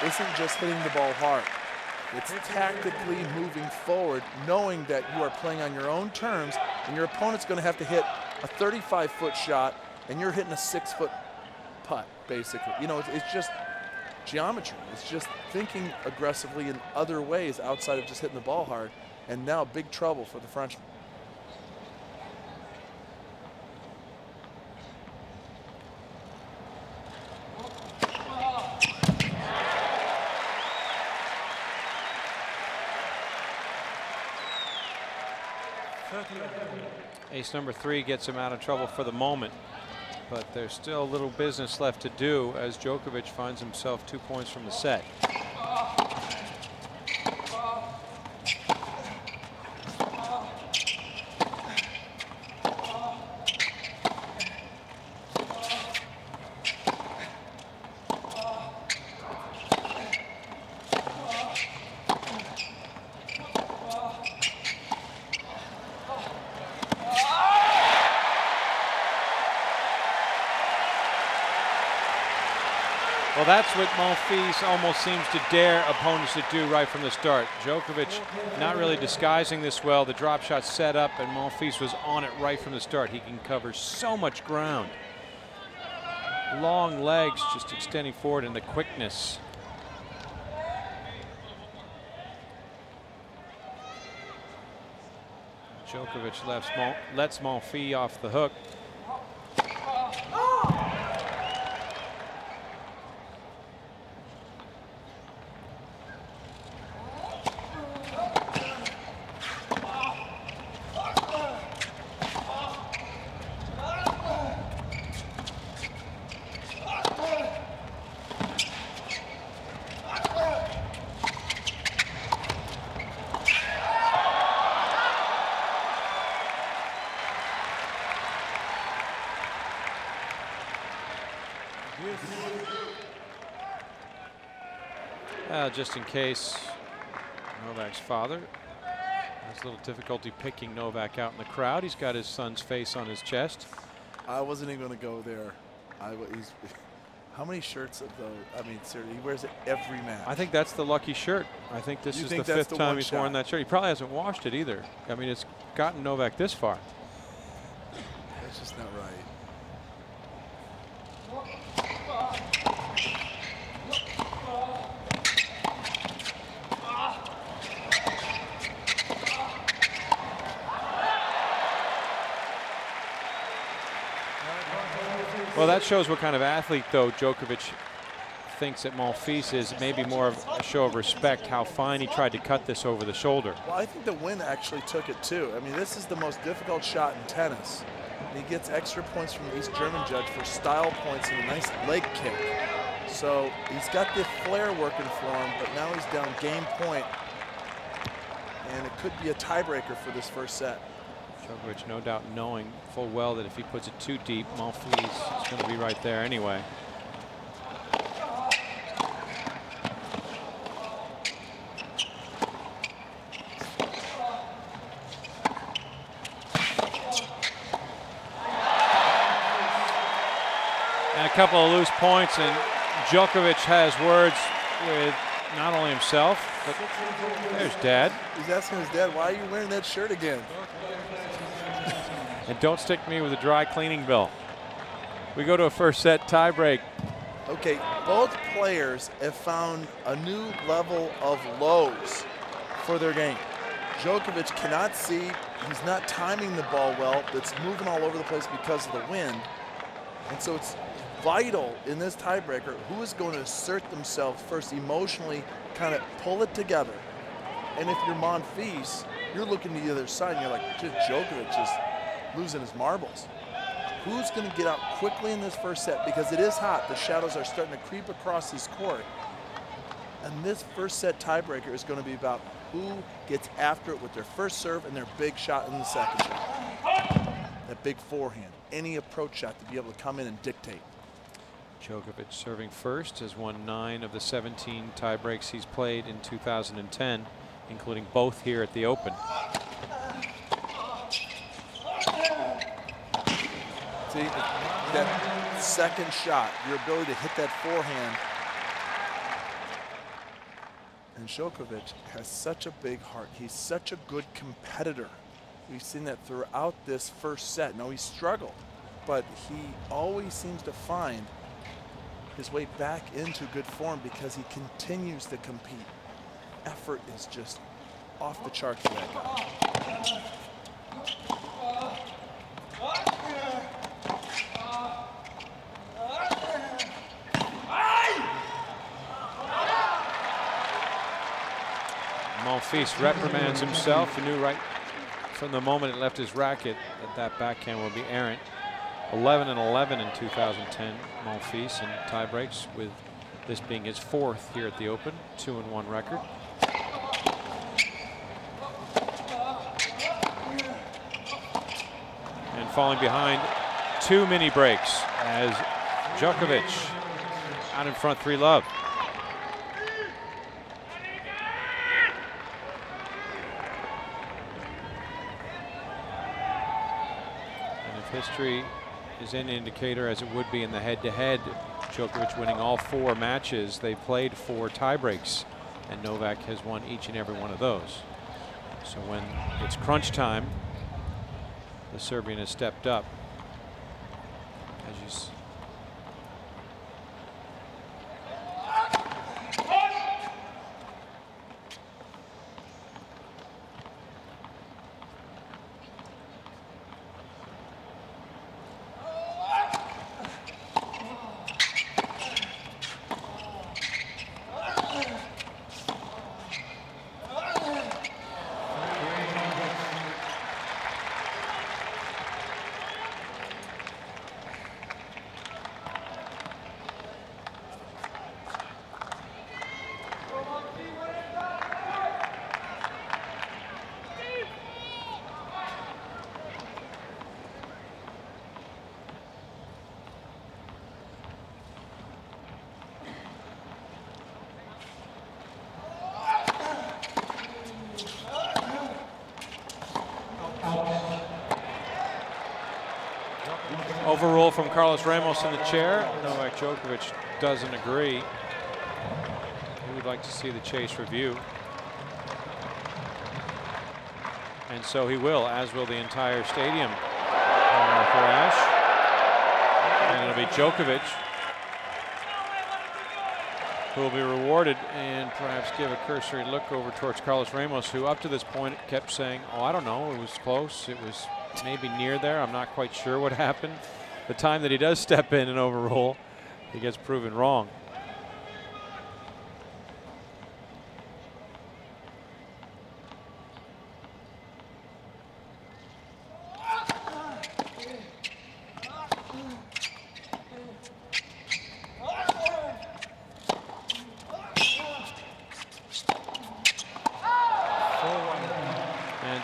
Isn't just hitting the ball hard. It's tactically moving forward, knowing that you are playing on your own terms and your opponent's going to have to hit a 35-foot shot and you're hitting a 6-foot putt, basically. You know, it's just geometry. It's just thinking aggressively in other ways outside of just hitting the ball hard. And now big trouble for the Frenchman. Ace number 3 gets him out of trouble for the moment, but there's still a little business left to do as Djokovic finds himself 2 points from the set. Well, that's what Monfils almost seems to dare opponents to do right from the start. Djokovic not really disguising this well. The drop shot set up, and Monfils was on it right from the start. He can cover so much ground. Long legs just extending forward, and the quickness. Djokovic lets Monfils off the hook. Just in case, Novak's father has a little difficulty picking Novak out in the crowd. He's got his son's face on his chest. I wasn't even going to go there. How many shirts of those? I mean, seriously, he wears it every match. I think that's the lucky shirt. I think this is the 5th time he's worn that shirt. He probably hasn't washed it either. I mean, it's gotten Novak this far. That's just not right. Well, that shows what kind of athlete, though, Djokovic thinks that Monfils is. Maybe more of a show of respect, how fine he tried to cut this over the shoulder. Well, I think the win actually took it, too. I mean, this is the most difficult shot in tennis. And he gets extra points from the East German judge for style points and a nice leg kick. So he's got the flair working for him, but now he's down game point. And it could be a tiebreaker for this first set. Djokovic no doubt knowing full well that if he puts it too deep, Monfils is going to be right there anyway. And a couple of loose points, and Djokovic has words with not only himself, but there's Dad. He's asking his dad, why are you wearing that shirt again? And don't stick me with a dry cleaning bill. We go to a first set tie break. Okay, both players have found a new level of lows for their game. Djokovic cannot see, he's not timing the ball well, it's moving all over the place because of the wind. And so it's vital in this tiebreaker who is going to assert themselves first emotionally, kind of pull it together. And if you're Monfils, you're looking to the other side and you're like, Djokovic is losing his marbles. Who's going to get out quickly in this first set? Because it is hot. The shadows are starting to creep across his court. And this first set tiebreaker is going to be about who gets after it with their first serve and their big shot in the second shot. That big forehand, any approach shot to be able to come in and dictate. Djokovic serving first, has won 9 of the 17 tie breaks he's played in 2010, including both here at the Open. See, that second shot, your ability to hit that forehand. And Djokovic has such a big heart. He's such a good competitor. We've seen that throughout this first set. Now, he struggled, but he always seems to find his way back into good form because he continues to compete. Effort is just off the charts for that guy. Monfils reprimands himself. He knew right from the moment it left his racket that that backhand will be errant. 11 and 11 in 2010, Monfils in tie breaks, with this being his 4th here at the Open, 2-1 record. And falling behind 2 mini breaks as Djokovic out in front 3-love. And if history is an indicator, as it would be in the head-to-head, Djokovic winning all 4 matches, they played 4 tie breaks, and Novak has won each and every one of those. So when it's crunch time, the Serbian has stepped up. As you overrule from Carlos Ramos in the chair. Novak Djokovic doesn't agree. He would like to see the chase review. And so he will, as will the entire stadium. Thrash. And it'll be Djokovic who will be rewarded, and perhaps give a cursory look over towards Carlos Ramos, who up to this point kept saying, oh, I don't know, it was close, it was maybe near there, I'm not quite sure what happened. The time that he does step in and overrule, he gets proven wrong.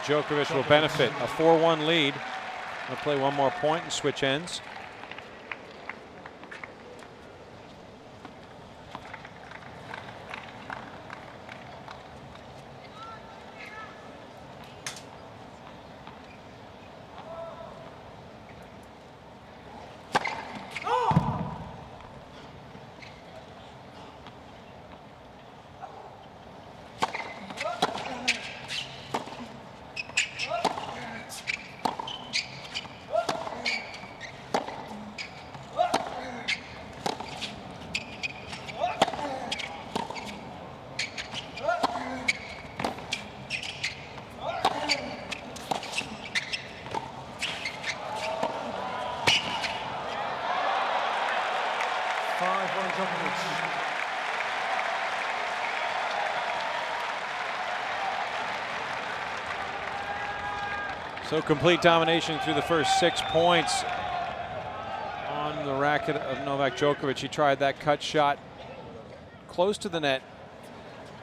Djokovic will benefit. A 4-1 lead. He'll play one more point and switch ends. So complete domination through the first 6 points on the racket of Novak Djokovic. He tried that cut shot close to the net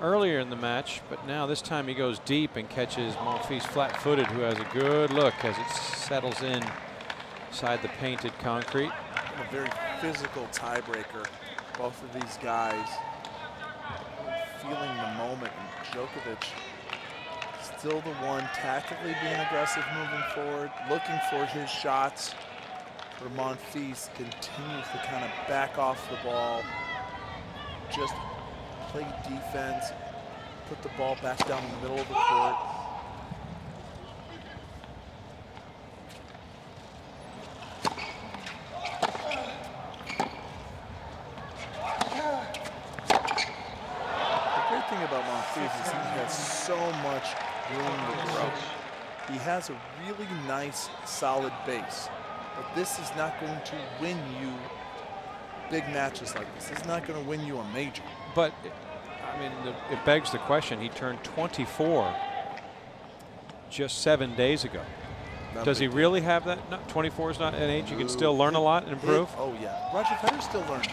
earlier in the match, but now this time he goes deep and catches Monfils flat-footed, who has a good look as it settles in inside the painted concrete. A very physical tiebreaker. Both of these guys feeling the moment. And Djokovic still the one tactically being aggressive moving forward, looking for his shots, where Monfils continues to kind of back off the ball, just play defense, put the ball back down in the middle of the court. The great thing about Monfils is he has so much room to grow. He has a really nice, solid base, but this is not going to win you big matches like this. This is not going to win you a major. But, I mean, it begs the question. He turned 24 just 7 days ago. Does he really have that? No, 24 is not an age you can still learn a lot and improve? Oh, yeah. Roger Federer's still learning.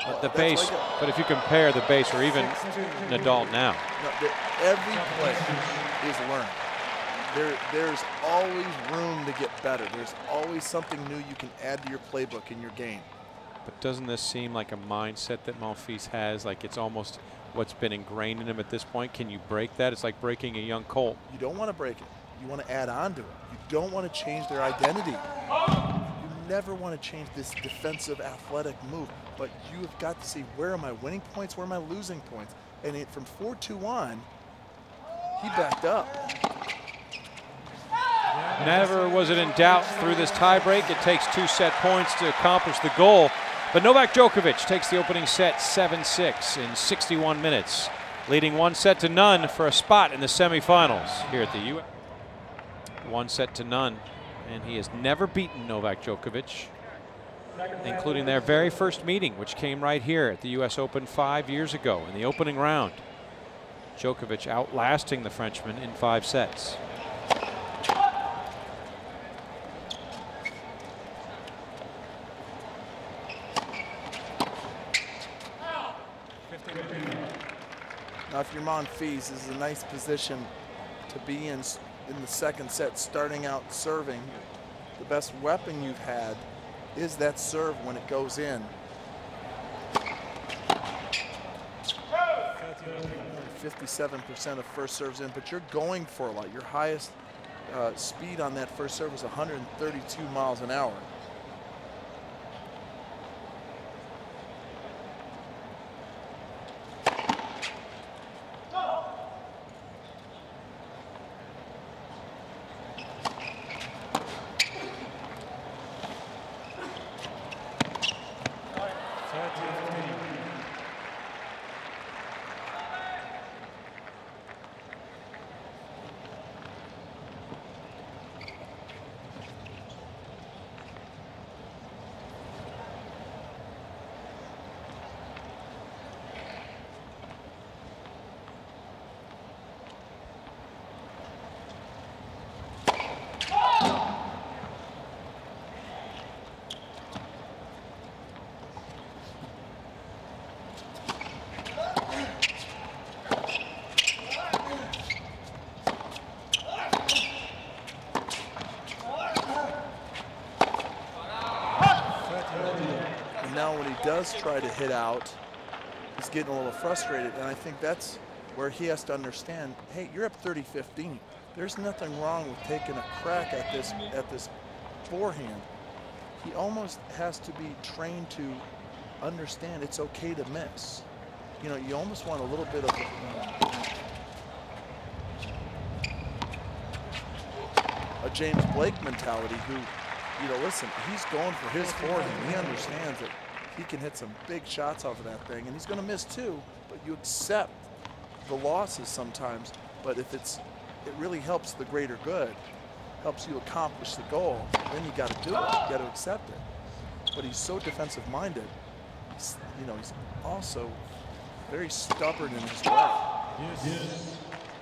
But the base, but if you compare the base or even Nadal now. No, every play is learning. There's always room to get better. There's always something new you can add to your playbook in your game. But doesn't this seem like a mindset that Monfils has? Like it's almost what's been ingrained in him at this point. Can you break that? It's like breaking a young colt. You don't want to break it. You want to add on to it. You don't want to change their identity. You never want to change this defensive athletic move, but you have got to see, where are my winning points, where are my losing points? And from 4-2 on, he backed up. Never was it in doubt through this tiebreak. It takes 2 set points to accomplish the goal. But Novak Djokovic takes the opening set 7-6 in 61 minutes, leading 1-0 for a spot in the semifinals here at the U.S. 1-0, and he has never beaten Novak Djokovic, including their very first meeting, which came right here at the U.S. Open 5 years ago in the opening round. Djokovic outlasting the Frenchman in 5 sets. Now, if you're Monfils, this is a nice position to be in the second set, starting out serving. The best weapon you've had is that serve when it goes in. 57% of first serves in, but you're going for a lot. Your highest speed on that first serve was 132 miles an hour. does try to hit out, he's getting a little frustrated, and I think that's where he has to understand, hey, you're up 30-15. There's nothing wrong with taking a crack at this forehand. He almost has to be trained to understand it's okay to miss. You know, you almost want a little bit of a James Blake mentality who, you know, listen, he's going for his forehand. He understands that he can hit some big shots off of that thing, and he's going to miss too, but you accept the losses sometimes. But if it really helps the greater good, helps you accomplish the goal, then you got to do it. You got to accept it. But he's so defensive minded. You know, he's also very stubborn in his way.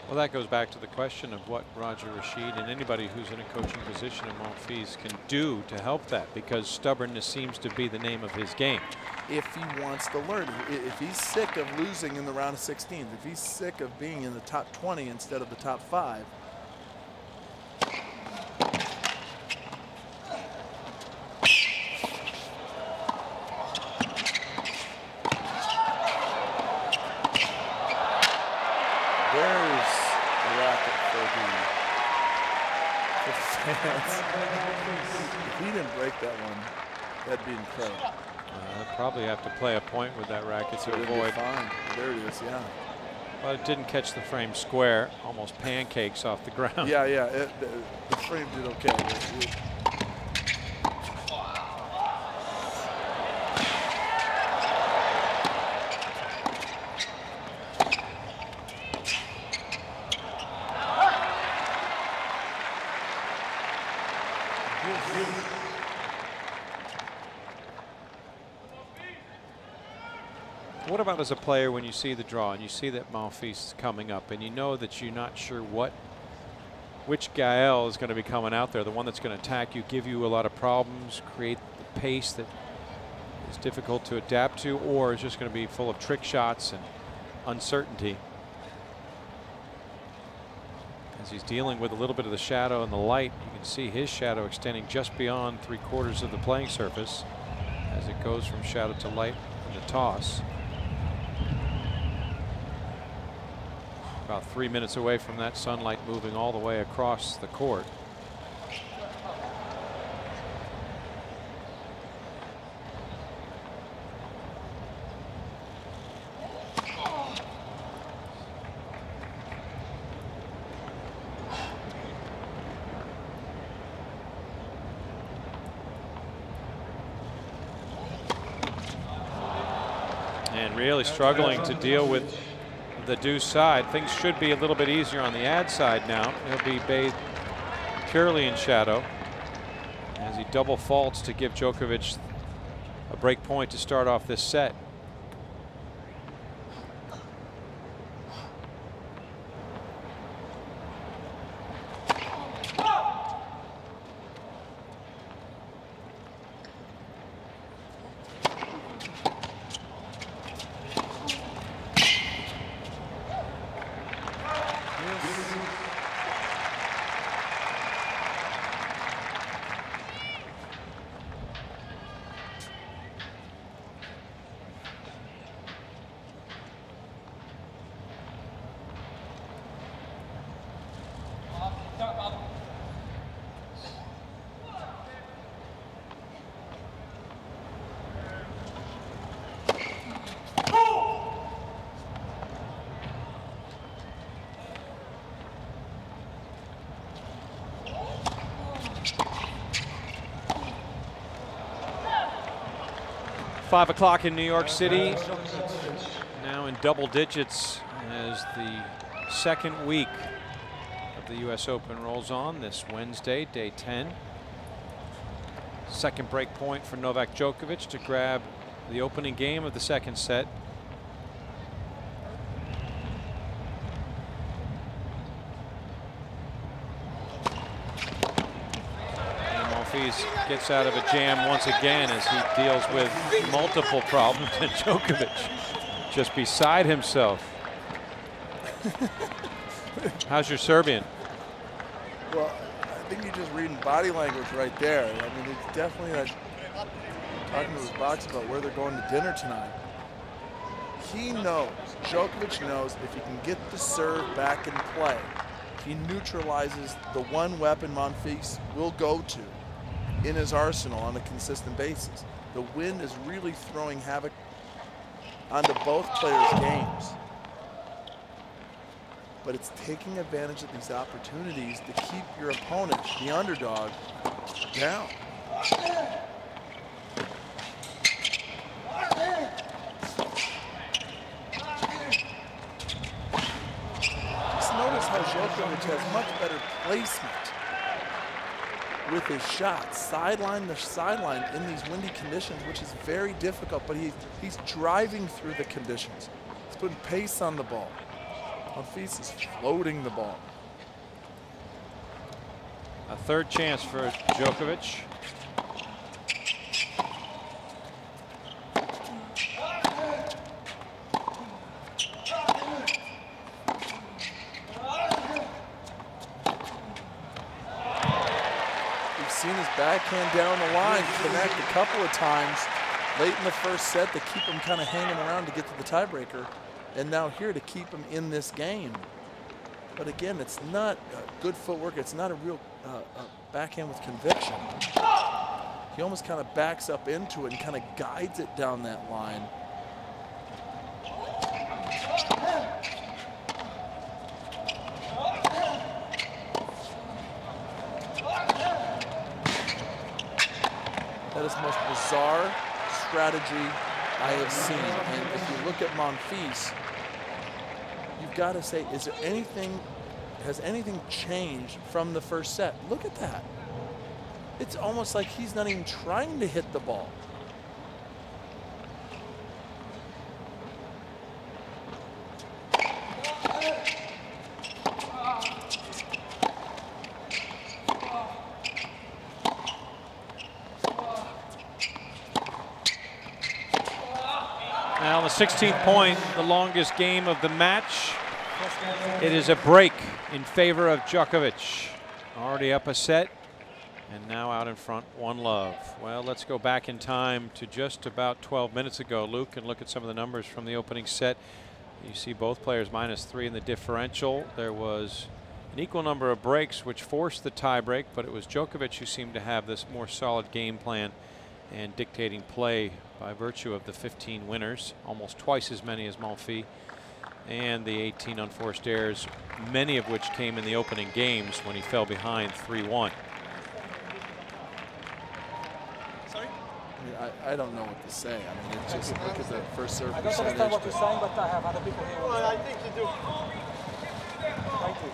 Well, that goes back to the question of what Roger Rashid and anybody who's in a coaching position in Monfils can do to help that, because stubbornness seems to be the name of his game. If he wants to learn, if he's sick of losing in the round of 16, if he's sick of being in the top 20 instead of the top 5, if he didn't break that one, that'd be incredible. I'd probably have to play a point with that racket to avoid. Fine. There it is, yeah. But it didn't catch the frame square, almost pancakes off the ground. Yeah, yeah, the frame did okay. What about as a player when you see the draw and you see that Monfils is coming up and you know that you're not sure which Gael is going to be coming out there, the one that's going to attack you, give you a lot of problems, create the pace that is difficult to adapt to, or is just going to be full of trick shots and uncertainty? As he's dealing with a little bit of the shadow and the light, you can see his shadow extending just beyond 3/4 of the playing surface as it goes from shadow to light in the toss. About 3 minutes away from that sunlight moving all the way across the court. And really struggling to deal with the deuce side. Things should be a little bit easier on the ad side now. He'll be bathed purely in shadow as he double faults to give Djokovic a break point to start off this set. Five o'clock in New York City, now in double digits as the second week of the US Open rolls on this Wednesday, day 10. Second break point for Novak Djokovic to grab the opening game of the second set. Gets out of a jam once again as he deals with multiple problems, and Djokovic just beside himself. How's your Serbian? Well, I think you're just reading body language right there. I mean, it's definitely talking to his box about where they're going to dinner tonight. He knows, Djokovic knows, if he can get the serve back in play, he neutralizes the one weapon Monfils will go to in his arsenal on a consistent basis. The wind is really throwing havoc onto both players' games. But it's taking advantage of these opportunities to keep your opponent, the underdog, down. Just notice how Djokovic has much better placement with his shots, sideline to sideline in these windy conditions, which is very difficult, but he's driving through the conditions. He's putting pace on the ball. Monfils is floating the ball. A third chance for Djokovic. We've seen his backhand down the line connect a couple of times late in the first set to keep him kind of hanging around to get to the tiebreaker. And now here to keep him in this game. But again, it's not good footwork. It's not a real backhand with conviction. He almost kind of backs up into it and kind of guides it down that line. That is the most bizarre strategy I have seen. And if you look at Monfils, you've got to say, is there anything, has anything changed from the first set? Look at that. It's almost like he's not even trying to hit the ball. Now the 16th point, the longest game of the match. It is a break in favor of Djokovic. Already up a set and now out in front 1-love. Well, let's go back in time to just about 12 minutes ago, Luke, and look at some of the numbers from the opening set. You see both players -3 in the differential. There was an equal number of breaks which forced the tie break, but it was Djokovic who seemed to have this more solid game plan and dictating play by virtue of the 15 winners, almost twice as many as Monfils, and the 18 unforced errors, many of which came in the opening games when he fell behind 3-1. Sorry? I don't know what to say. I mean, it's just look at the first serve I don't percentage. understand what you're saying, but I have other people here. Well, I think you do. Thank you.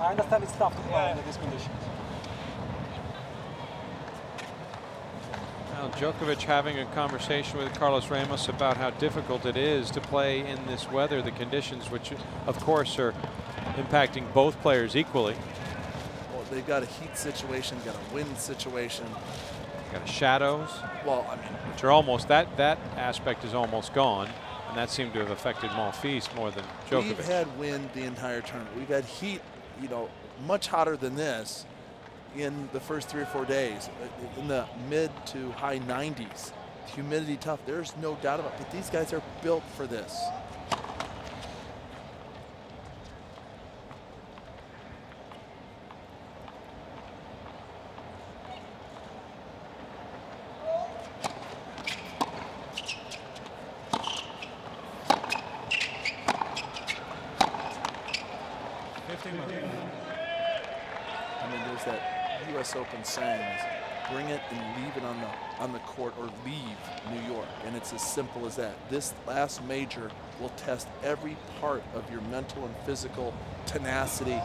I understand it's tough to play in these conditions. Now Djokovic having a conversation with Carlos Ramos about how difficult it is to play in this weather, the conditions which of course are impacting both players equally. Well, they've got a heat situation, got a wind situation. Got shadows. Well, I mean, which are almost, that aspect is almost gone, and that seemed to have affected Monfils more than Djokovic. we've had wind the entire tournament. We've had heat, you know, much hotter than this in the first 3 or 4 days, in the mid to high 90s. Humidity tough, there's no doubt about it, but these guys are built for this. I mean, there's that U.S. Open saying is, bring it and leave it on the court, or leave New York. And it's as simple as that. This last major will test every part of your mental and physical tenacity.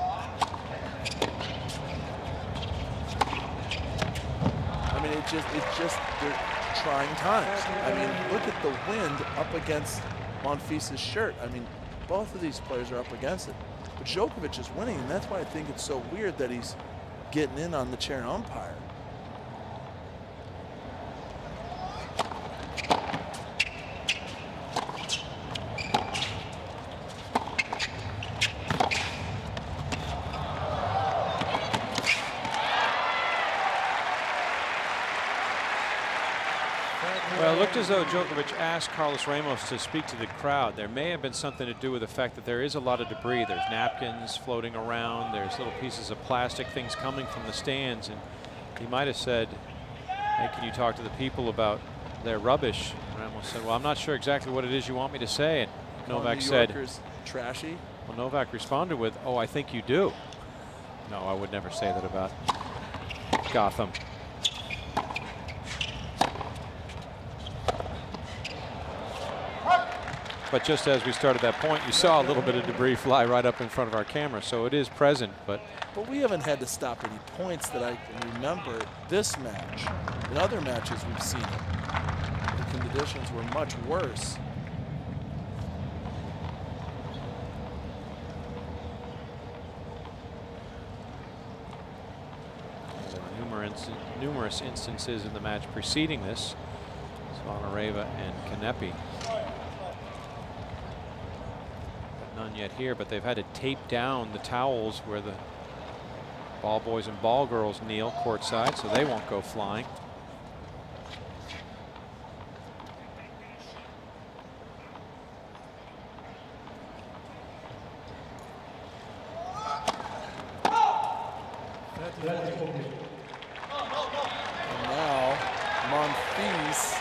I mean, it's just they're trying times. I mean, look at the wind up against Monfils' shirt. I mean, both of these players are up against it. But Djokovic is winning, and that's why I think it's so weird that he's getting in on the chair umpire. looked as though Djokovic asked Carlos Ramos to speak to the crowd. There may have been something to do with the fact that there is a lot of debris. There's napkins floating around. There's little pieces of plastic, things coming from the stands. And he might have said, hey, can you talk to the people about their rubbish? And Ramos said, well, I'm not sure exactly what it is you want me to say. And Novak said, trashy. Well, Novak responded with, oh, I think you do. No, I would never say that about Gotham. But just as we started that point, you saw a little bit of debris fly right up in front of our camera, so it is present. But we haven't had to stop any points that I can remember this match. In other matches we've seen it, the conditions were much worse. Numerous instances in the match preceding this. Zvonareva and Kanepi. None yet here, but they've had to tape down the towels where the ball boys and ball girls kneel courtside, so they won't go flying. And now Monfils,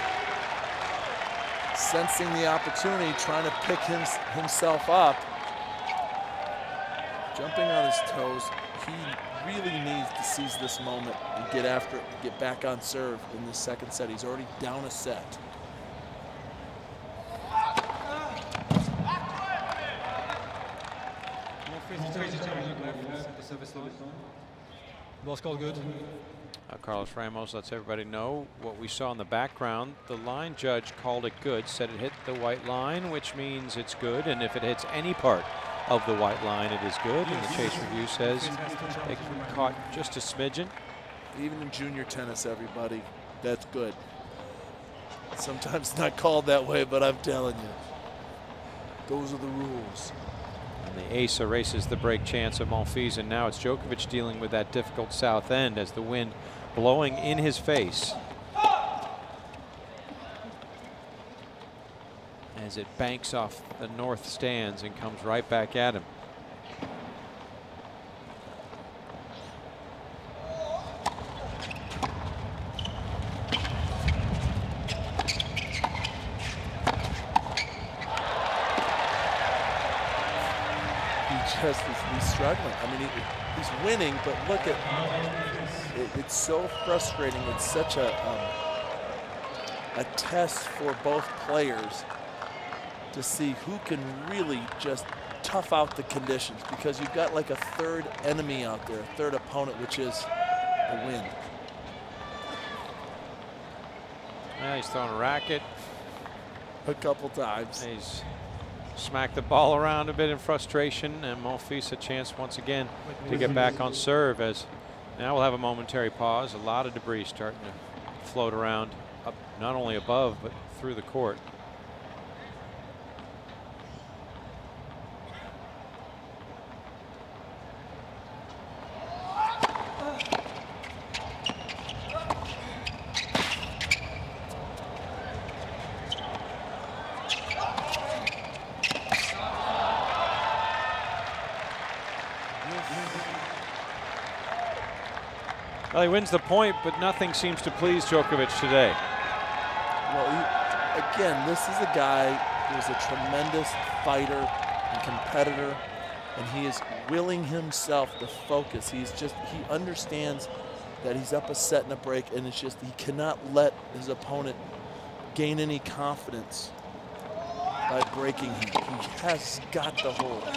sensing the opportunity, trying to pick himself up, jumping on his toes. He really needs to seize this moment and get after it, get back on serve in the second set. He's already down a set. Ball's called good. Carlos Ramos lets everybody know what we saw in the background. The line judge called it good, said it hit the white line, which means it's good. And if it hits any part of the white line, it is good. And the chase review says it caught just a smidgen. Even in junior tennis, everybody, that's good. Sometimes not called that way, but I'm telling you, those are the rules. And the ace erases the break chance of Monfils, and now it's Djokovic dealing with that difficult south end as the wind blowing in his face as it banks off the north stands and comes right back at him. He's struggling. I mean, he's winning, but look at it's so frustrating. It's such a test for both players to see who can really just tough out the conditions, because you've got like a third enemy out there, a third opponent, which is the wind. Yeah, he's throwing a racket a couple times. He's smacked the ball around a bit in frustration, and Monfils a chance once again to get back on serve, as now we'll have a momentary pause. A lot of debris starting to float around up, not only above but through the court. Well, he wins the point, but nothing seems to please Djokovic today. Well, again, this is a guy who is a tremendous fighter and competitor, and he is willing himself to focus. He understands that he's up a set and a break, and it's just he cannot let his opponent gain any confidence by breaking him. He has got the hold.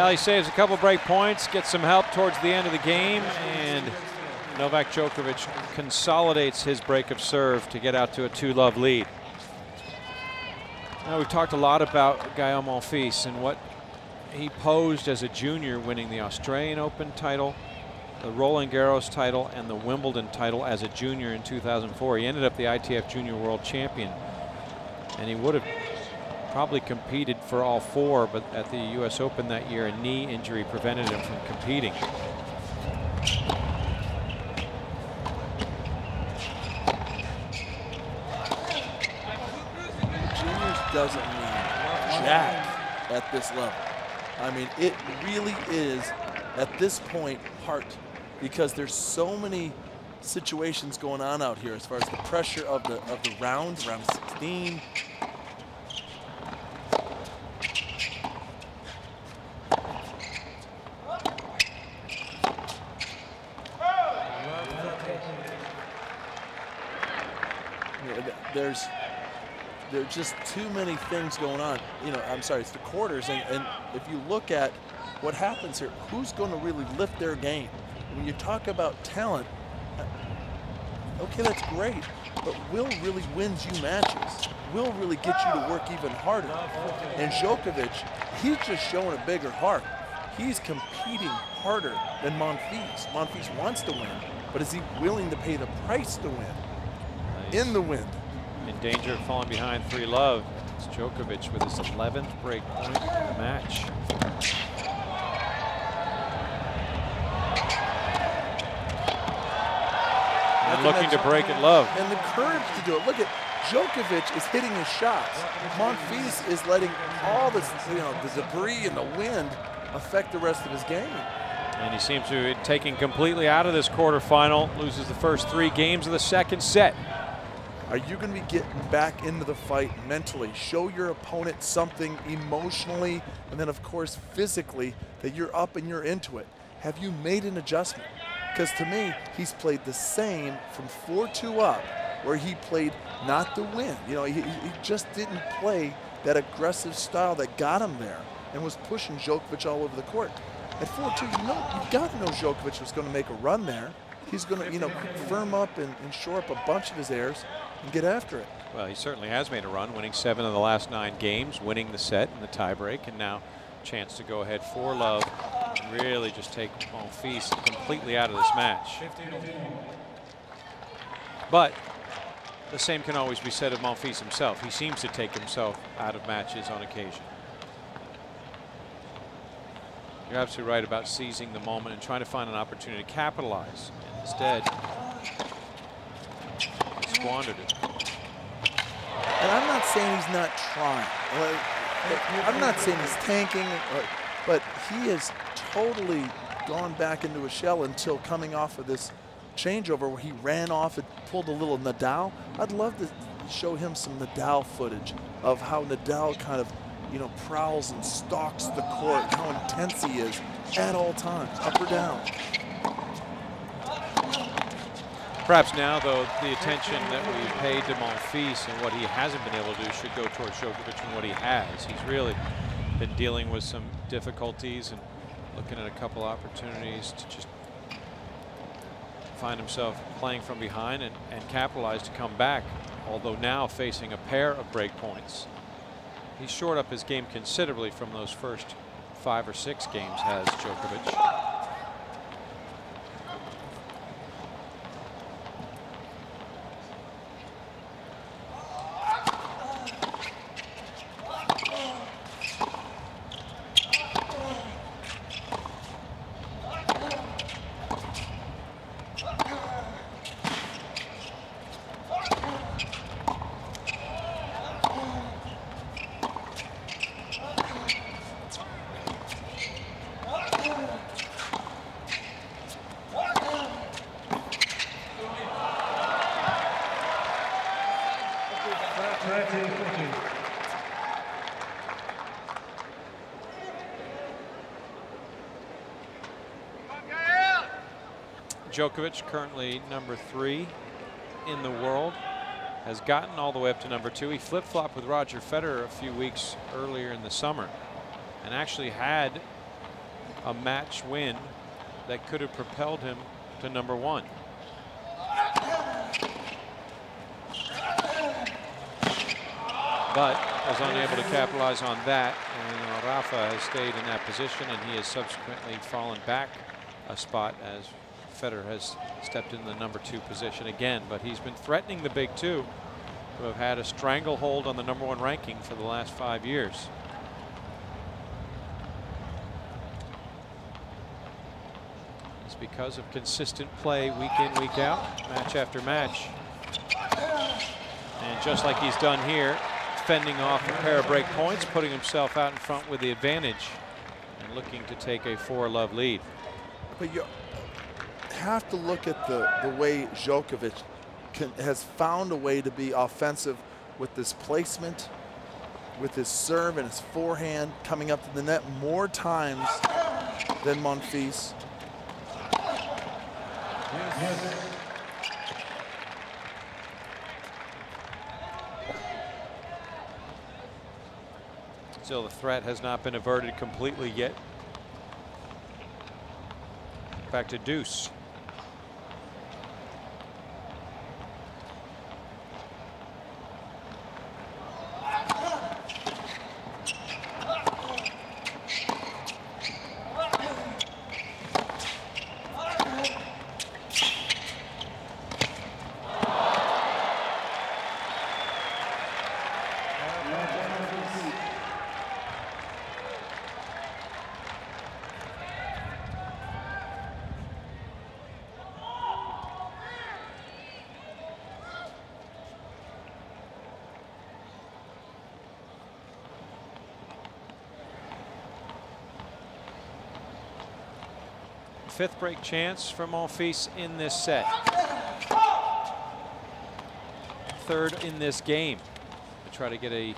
Well, he saves a couple break points, gets some help towards the end of the game, and Novak Djokovic consolidates his break of serve to get out to a 2-love lead. Now, we've talked a lot about Gael Monfils and what he posed as a junior, winning the Australian Open title, the Roland Garros title, and the Wimbledon title as a junior in 2004. He ended up the ITF Junior World Champion, and he would have probably competed for all four, but at the US Open that year, a knee injury prevented him from competing. Juniors doesn't mean jack at this level. I mean, it really is, at this point, heart, because there's so many situations going on out here as far as the pressure of the rounds, round 16. There's just too many things going on. You know, I'm sorry, it's the quarters, and if you look at what happens here, who's going to really lift their game? When you talk about talent, okay, that's great, but Will really wins you matches. Will really get you to work even harder. And Djokovic, he's just showing a bigger heart. He's competing harder than Monfils. Monfils wants to win, but is he willing to pay the price to win? Nice. In the wind. In danger of falling behind 3-love. It's Djokovic with his 11th break point in the match. And looking to break at love. And the courage to do it. Look at Djokovic is hitting his shots. Monfils is letting all this, you know, the debris and the wind affect the rest of his game. And he seems to be taken completely out of this quarterfinal. Loses the first 3 games of the second set. Are you going to be getting back into the fight mentally? Show your opponent something emotionally, and then, of course, physically, that you're up and you're into it. Have you made an adjustment? Because to me, he's played the same from 4-2 up, where he played not to win. You know, he just didn't play that aggressive style that got him there and was pushing Djokovic all over the court. At 4-2, you've got to know Djokovic was going to make a run there. He's going to, you know, firm up and shore up a bunch of his errors and get after it. Well, he certainly has made a run, winning 7 of the last 9 games, winning the set and the tiebreak, and now chance to go ahead 4-love and really just take Monfils completely out of this match. But the same can always be said of Monfils himself. He seems to take himself out of matches on occasion. You're absolutely right about seizing the moment and trying to find an opportunity to capitalize. Instead, he squandered it. And I'm not saying he's not trying. I'm not saying he's tanking, but he has totally gone back into a shell until coming off of this changeover where he ran off and pulled a little Nadal. I'd love to show him some Nadal footage of how Nadal kind of, you know, prowls and stalks the court, how intense he is at all times, up or down. Perhaps now, though, the attention that we paid to Monfils and what he hasn't been able to do should go towards Djokovic and what he has. He's really been dealing with some difficulties and looking at a couple opportunities to just find himself playing from behind and capitalize to come back, although now facing a pair of break points. He's shored up his game considerably from those first 5 or 6 games, has Djokovic. Djokovic, currently number 3 in the world, has gotten all the way up to number 2. He flip-flopped with Roger Federer a few weeks earlier in the summer and actually had a match win that could have propelled him to number 1. but was unable to capitalize on that. And Rafa has stayed in that position, and he has subsequently fallen back a spot as Federer has stepped in the #2 position again. But he's been threatening the big two, who have had a stranglehold on the #1 ranking for the last 5 years. It's because of consistent play week in, week out, match after match. And just like he's done here, fending off a pair of break points, putting himself out in front with the advantage and looking to take a 4-love lead. But you have to look at the way Djokovic has found a way to be offensive with this placement, with his serve and his forehand coming up to the net more times than Monfils. Still, the threat has not been averted completely yet. Back to deuce. Fifth break chance for Monfils in this set. Third in this game to try to get a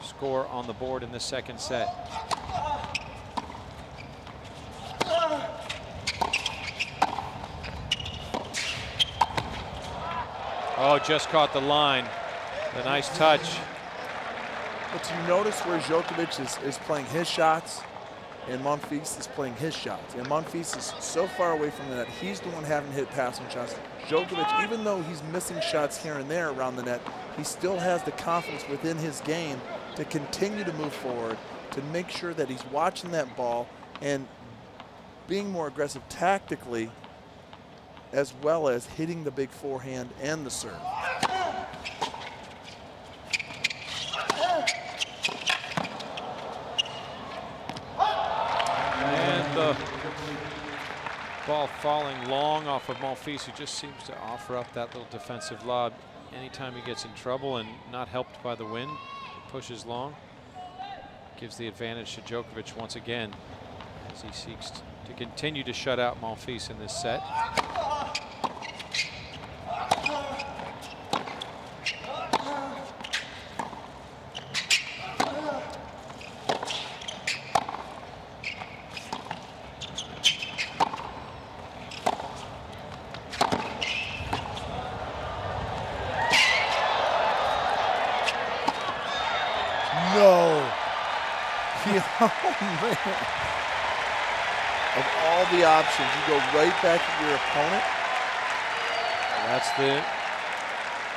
score on the board in the second set. Oh, just caught the line. A nice touch. But you notice where Djokovic is playing his shots and Monfils is playing his shots. And Monfils is so far away from the net. He's the one having hit passing shots. Djokovic, even though he's missing shots here and there around the net, he still has the confidence within his game to continue to move forward, to make sure that he's watching that ball and being more aggressive tactically, as well as hitting the big forehand and the serve. The ball falling long off of Monfils, who just seems to offer up that little defensive lob anytime he gets in trouble and not helped by the wind. Pushes long, gives the advantage to Djokovic once again as he seeks to continue to shut out Monfils in this set. Of all the options, you go right back to your opponent. That's the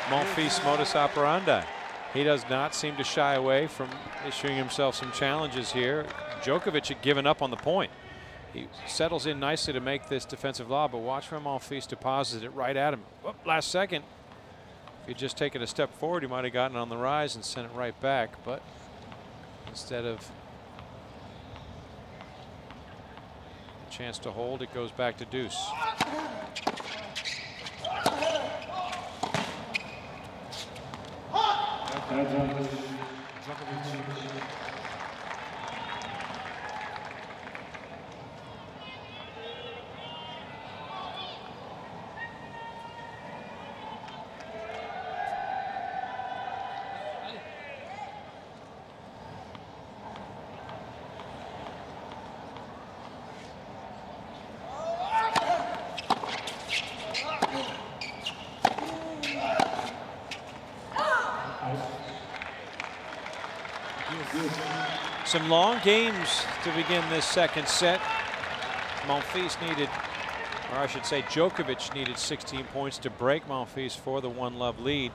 Monfils modus operandi. He does not seem to shy away from issuing himself some challenges here. Djokovic had given up on the point. He settles in nicely to make this defensive lob, but watch for Monfils deposit it right at him. Whoop, last second. If he'd just taken a step forward, he might have gotten on the rise and sent it right back, but instead of a chance to hold, it goes back to deuce. Some long games to begin this second set. Monfils needed, or I should say Djokovic needed 16 points to break Monfils for the 1-love lead.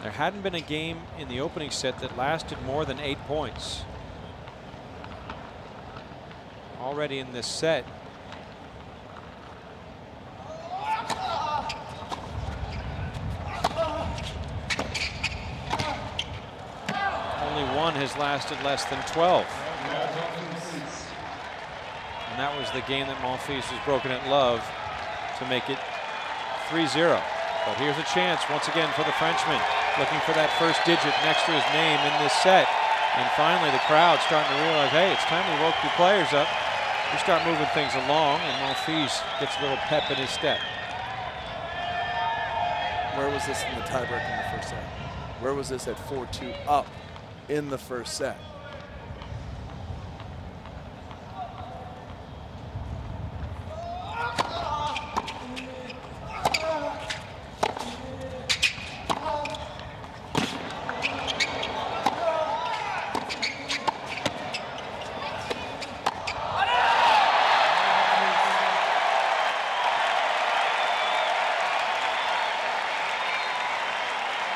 There hadn't been a game in the opening set that lasted more than 8 points. Already in this set, only one has lasted less than 12. And that was the game that Monfils was broken at love to make it 3-0. But here's a chance once again for the Frenchman, looking for that first digit next to his name in this set. And finally the crowd starting to realize, hey, it's time we woke the players up. We start moving things along, and Monfils gets a little pep in his step. Where was this in the tiebreak in the first set? Where was this at 4-2 up in the first set?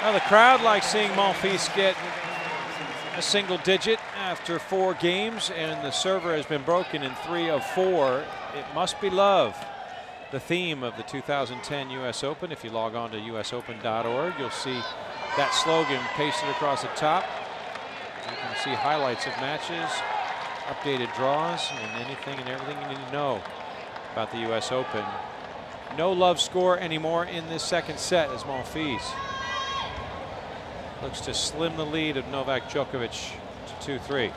Now the crowd likes seeing Monfils get a single digit after 4 games, and the server has been broken in 3 of 4. It must be love, the theme of the 2010 US Open. If you log on to usopen.org, you'll see that slogan pasted across the top. You can see highlights of matches, updated draws, and anything and everything you need to know about the US Open. No love score anymore in this second set as Monfils looks to slim the lead of Novak Djokovic to 2-3.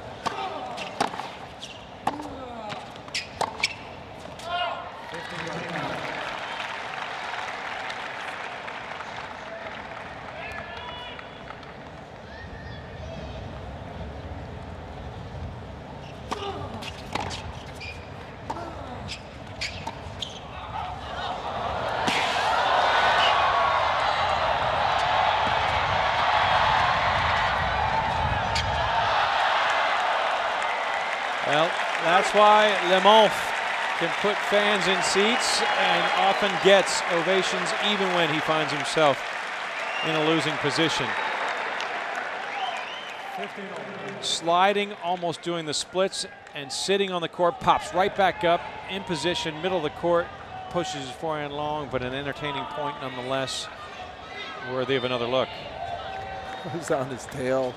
Well, that's why Le Monf can put fans in seats and often gets ovations even when he finds himself in a losing position. Sliding, almost doing the splits, and sitting on the court, pops right back up in position, middle of the court, pushes his forehand long, but an entertaining point nonetheless, worthy of another look. Goes on his tail,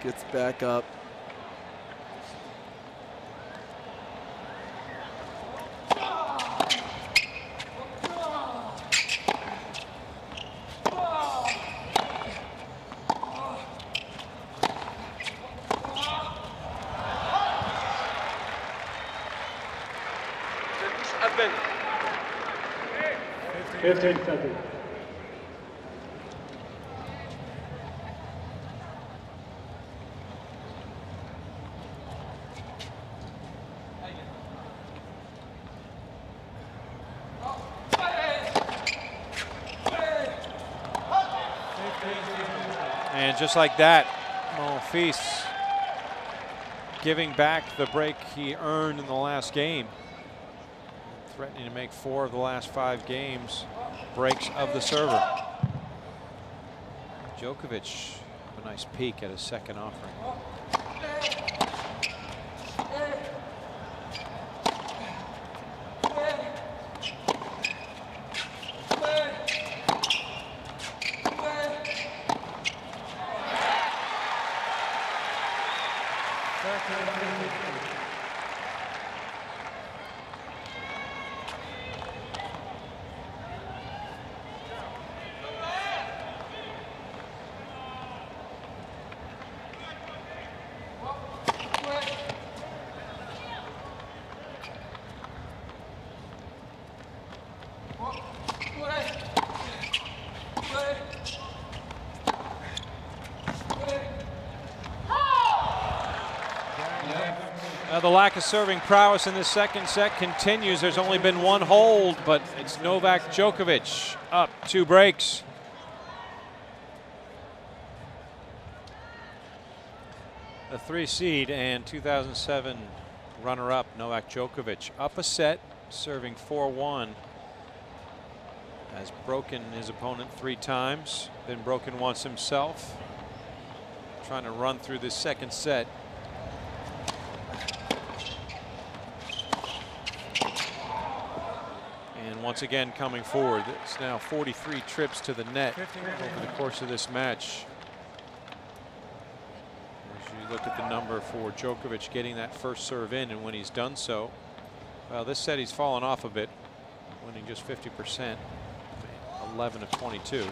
gets back up. And just like that, Monfils giving back the break he earned in the last game. Threatening to make 4 of the last 5 games breaks of the server. Djokovic, a nice peek at his second offering. The lack of serving prowess in this second set continues. There's only been 1 hold, but it's Novak Djokovic up 2 breaks. The 3 seed and 2007 runner-up Novak Djokovic up a set, serving 4-1 Has broken his opponent 3 times, been broken once himself. Trying to run through this second set. And once again coming forward. It's now 43 trips to the net over the course of this match. As you look at the number for Djokovic getting that first serve in, and when he's done so, well, this set he's fallen off a bit, winning just 50%, 11 of 22.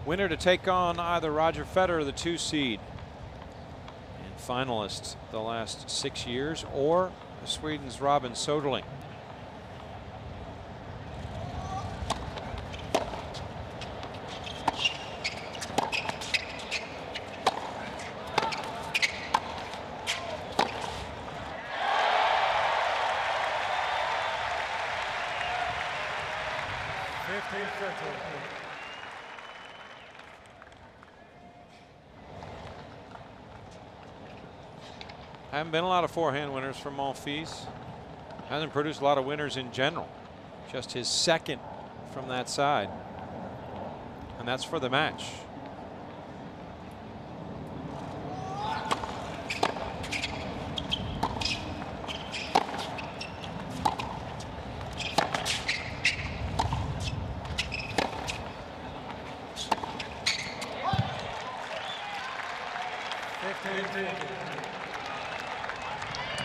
Winner to take on either Roger Federer, the 2 seed, and finalist the last 6 years, or Sweden's Robin Soderling. Haven't been a lot of forehand winners from Monfils. Hasn't produced a lot of winners in general. Just his second from that side. And that's for the match.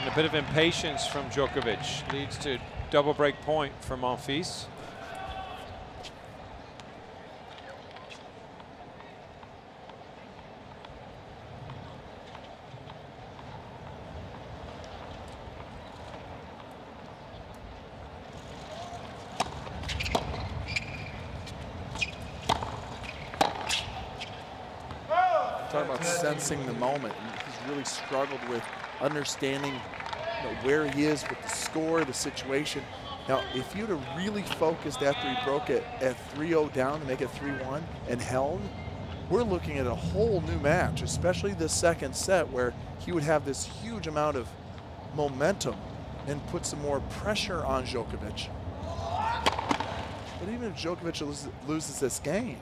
A bit of impatience from Djokovic leads to double break point for Monfils. Talking about sensing the moment. He's really struggled with understanding where he is with the score, the situation. Now, if you'd have really focused after he broke it at 3-0 down to make it 3-1 and held, we're looking at a whole new match, especially the second set where he would have this huge amount of momentum and put some more pressure on Djokovic. But even if Djokovic loses this game,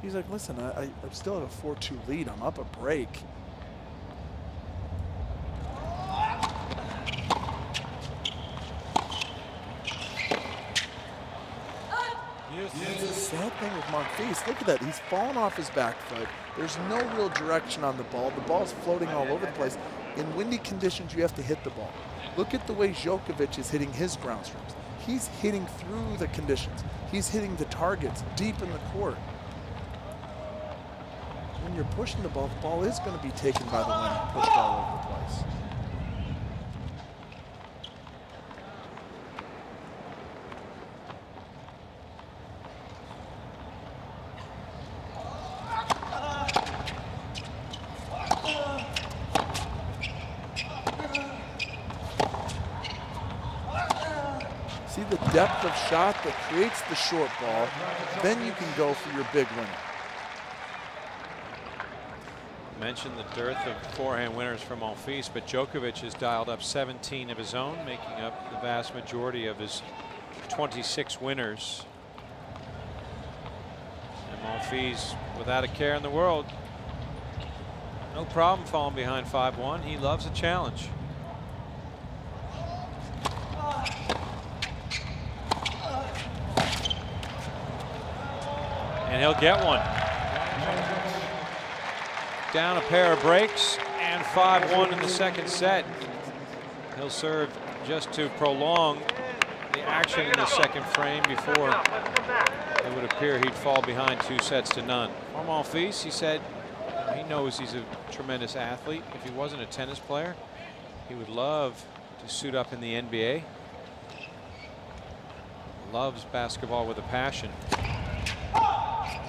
he's like, listen, I'm still at a 4-2 lead. I'm up a break. It's the sad thing with Monfils. Look at that. He's fallen off his back foot. There's no real direction on the ball. The ball's floating all over the place. In windy conditions, you have to hit the ball. Look at the way Djokovic is hitting his ground strokes. He's hitting through the conditions. He's hitting the targets deep in the court. When you're pushing the ball is going to be taken by the wind and pushed all over the place. See the depth of shot that creates the short ball, then you can go for your big winner. Mentioned the dearth of forehand winners from Monfils, but Djokovic has dialed up 17 of his own, making up the vast majority of his 26 winners. And Monfils, without a care in the world, no problem falling behind 5-1. He loves a challenge. And he'll get one. Down a pair of breaks and 5-1 in the second set. He'll serve just to prolong the action in the second frame before it would appear he'd fall behind 2-0. For Monfils, he said he knows he's a tremendous athlete. If he wasn't a tennis player, he would love to suit up in the NBA. Loves basketball with a passion.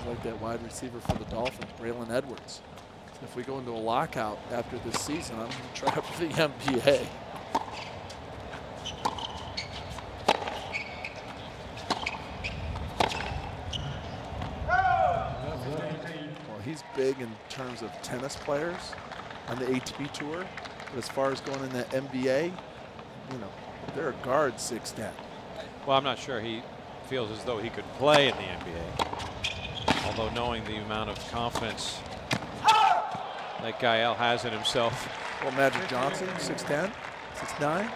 Like that wide receiver for the Dolphins, Braylon Edwards. He's if we go into a lockout after this season, I'm going to try out for the NBA. Well, he's big in terms of tennis players on the ATP Tour, but as far as going in the NBA, you know, there are guards 6'10". Well, I'm not sure he feels as though he could play in the NBA, although knowing the amount of confidence that Gael has in himself. Well, Magic Johnson, 6'10", 6'9".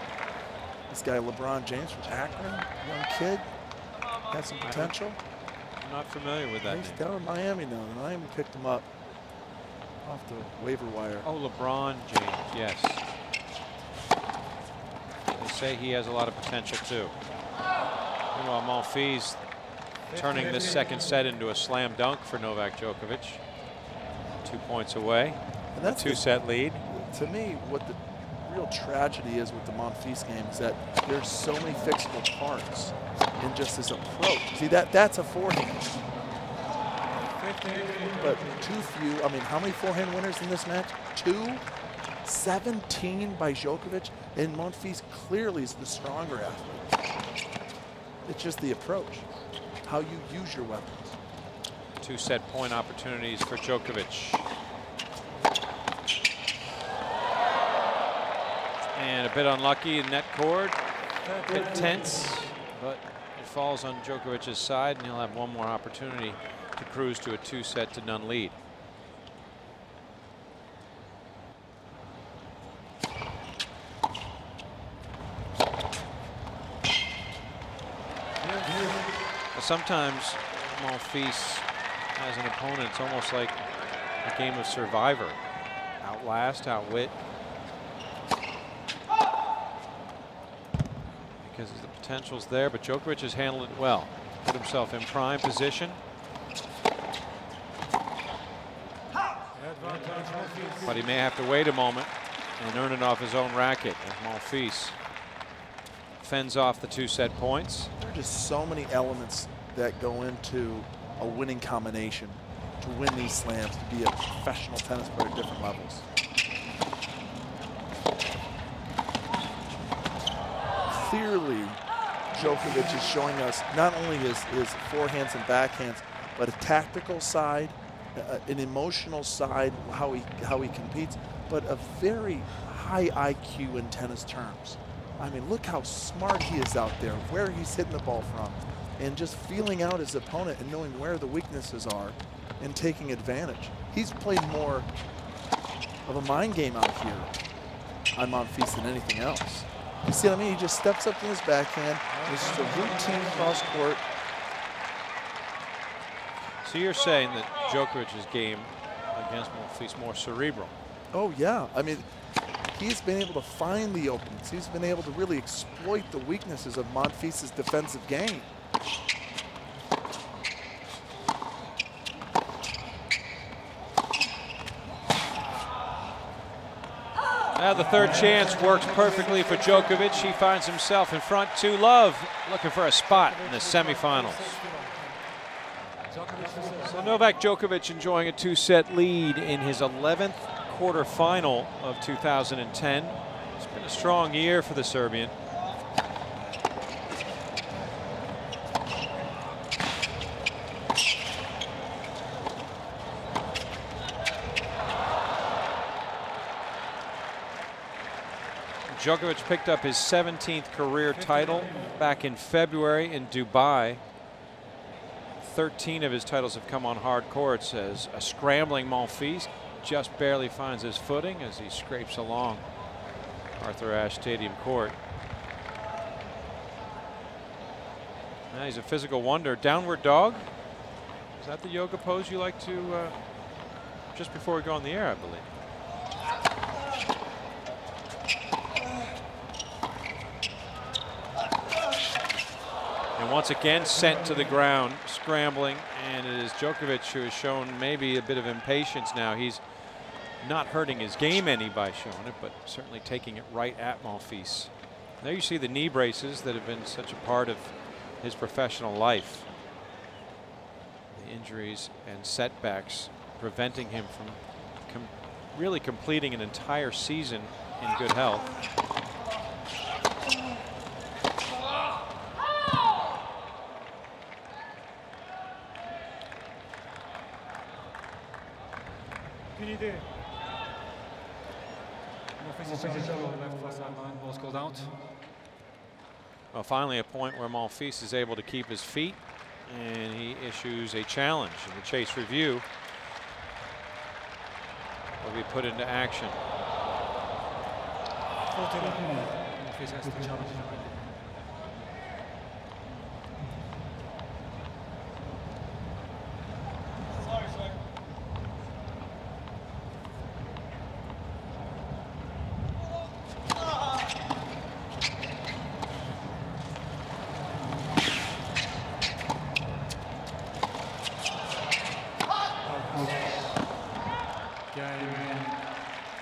This guy LeBron James from Akron, young kid, has some potential. I'm not familiar with that. He's down in Miami now. Miami picked him up off the waiver wire. Oh, LeBron James, yes. They say he has a lot of potential too. Meanwhile, Monfils turning this second set into a slam dunk for Novak Djokovic. 2 points away. And that's a 2-set lead. To me, what the real tragedy is with the Monfils game is that there's so many fixable parts in just his approach. See, that's a forehand. But too few. I mean, how many forehand winners in this match? 2? 17 by Djokovic, and Monfils clearly is the stronger athlete. It's just the approach, how you use your weapons. 2-set point opportunities for Djokovic. And a bit unlucky in net cord, a bit tense, but it falls on Djokovic's side, and he'll have one more opportunity to cruise to a 2-set-to-none lead. Sometimes Monfils, as an opponent, it's almost like a game of Survivor. Outlast, outwit. Because the potential's there, but Djokovic has handled it well. Put himself in prime position. But he may have to wait a moment and earn it off his own racket as Monfils fends off the 2-set points. There are just so many elements that go into a winning combination to win these slams, to be a professional tennis player at different levels. Clearly, Djokovic is showing us not only his forehands and backhands, but a tactical side, an emotional side, how he competes, but a very high IQ in tennis terms. I mean, look how smart he is out there, where he's hitting the ball from, and just feeling out his opponent and knowing where the weaknesses are and taking advantage. He's played more of a mind game out here on Monfils than anything else. You see what I mean? He just steps up to his backhand. It's just a routine cross court. So you're saying that Djokovic's game against Monfils more cerebral? Oh yeah, I mean, he's been able to find the openings. He's been able to really exploit the weaknesses of Monfils' defensive game. Now the third chance works perfectly for Djokovic. He finds himself in front 2-love, looking for a spot in the semifinals. So Novak Djokovic enjoying a 2-set lead in his 11th quarterfinal of 2010. It's been a strong year for the Serbian. Djokovic picked up his 17th career title back in February in Dubai. 13 of his titles have come on hard courts as a scrambling Monfils just barely finds his footing as he scrapes along Arthur Ashe Stadium court. Now he's a physical wonder. Downward dog. Is that the yoga pose you like to, just before we go on the air, I believe? And once again sent to the ground, scrambling, and it is Djokovic who has shown maybe a bit of impatience now. He's not hurting his game any by showing it, but certainly taking it right at Monfils. There you see the knee braces that have been such a part of his professional life. The injuries and setbacks preventing him from really completing an entire season in good health. Well, finally a point where Monfils is able to keep his feet, and he issues a challenge, and the chase review will be put into action. 14. Monfils has to challenge.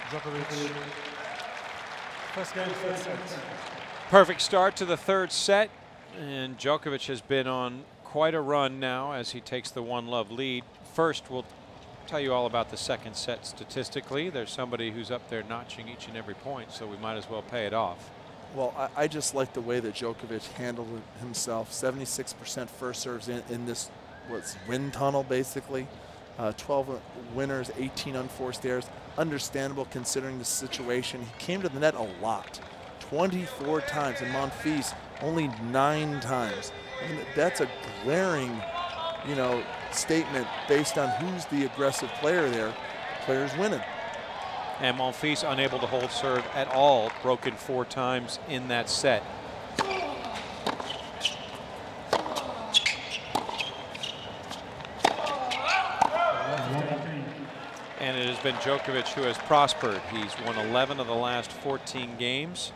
Djokovic. First game, third set. Perfect start to the third set, and Djokovic has been on quite a run now as he takes the 1-love lead. First, we'll tell you all about the second set statistically. There's somebody who's up there notching each and every point, so we might as well pay it off. Well, I just like the way that Djokovic handled it himself. 76% first serves in this wind tunnel, basically. 12 winners, 18 unforced errors. Understandable considering the situation. He came to the net a lot, 24 times, and Monfils only 9 times. I mean, that's a glaring, statement based on who's the aggressive player there. Players winning. And Monfils unable to hold serve at all, broken 4 times in that set. And it has been Djokovic who has prospered. He's won 11 of the last 14 games.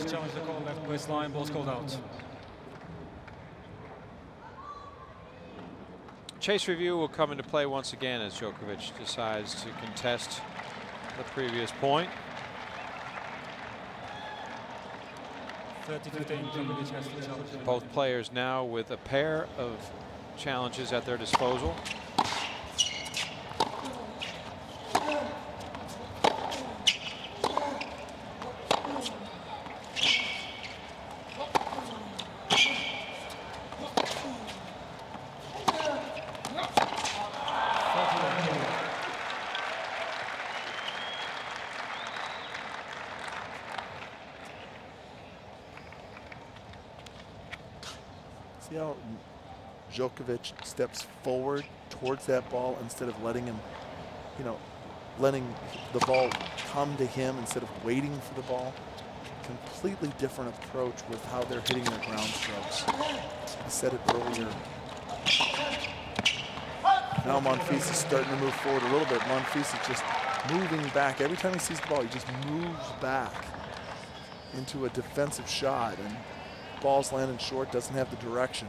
Challenge the call, left baseline, ball's called out. Chase review will come into play once again as Djokovic decides to contest the previous point. 30-15, Djokovic has to challenge. Both players now with a pair of challenges at their disposal. See how Djokovic steps forward towards that ball instead of letting him, letting the ball come to him instead of waiting for the ball. Completely different approach with how they're hitting their ground strokes. I said it earlier. Now Monfils is starting to move forward a little bit. Monfils is just moving back. Every time he sees the ball, he just moves back into a defensive shot. And ball's landing short, doesn't have the direction.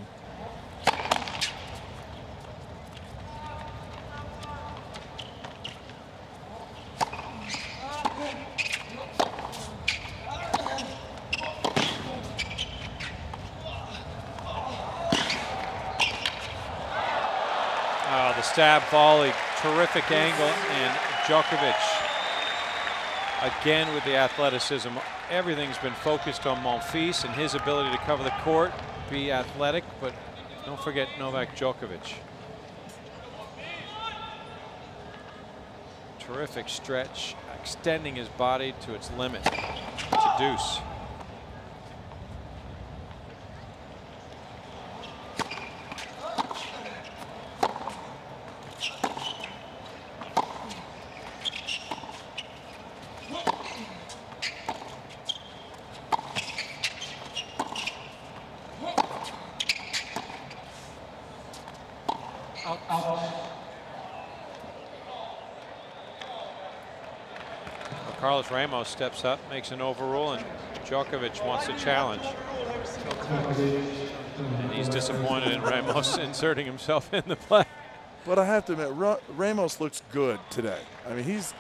The stab volley, terrific angle, and Djokovic again with the athleticism. Everything's been focused on Monfils and his ability to cover the court, be athletic, but don't forget Novak Djokovic. Terrific stretch, extending his body to its limit to deuce. Carlos Ramos steps up, makes an overrule, and Djokovic wants to challenge. And he's disappointed in Ramos inserting himself in the play. But I have to admit, Ramos looks good today. I mean, he's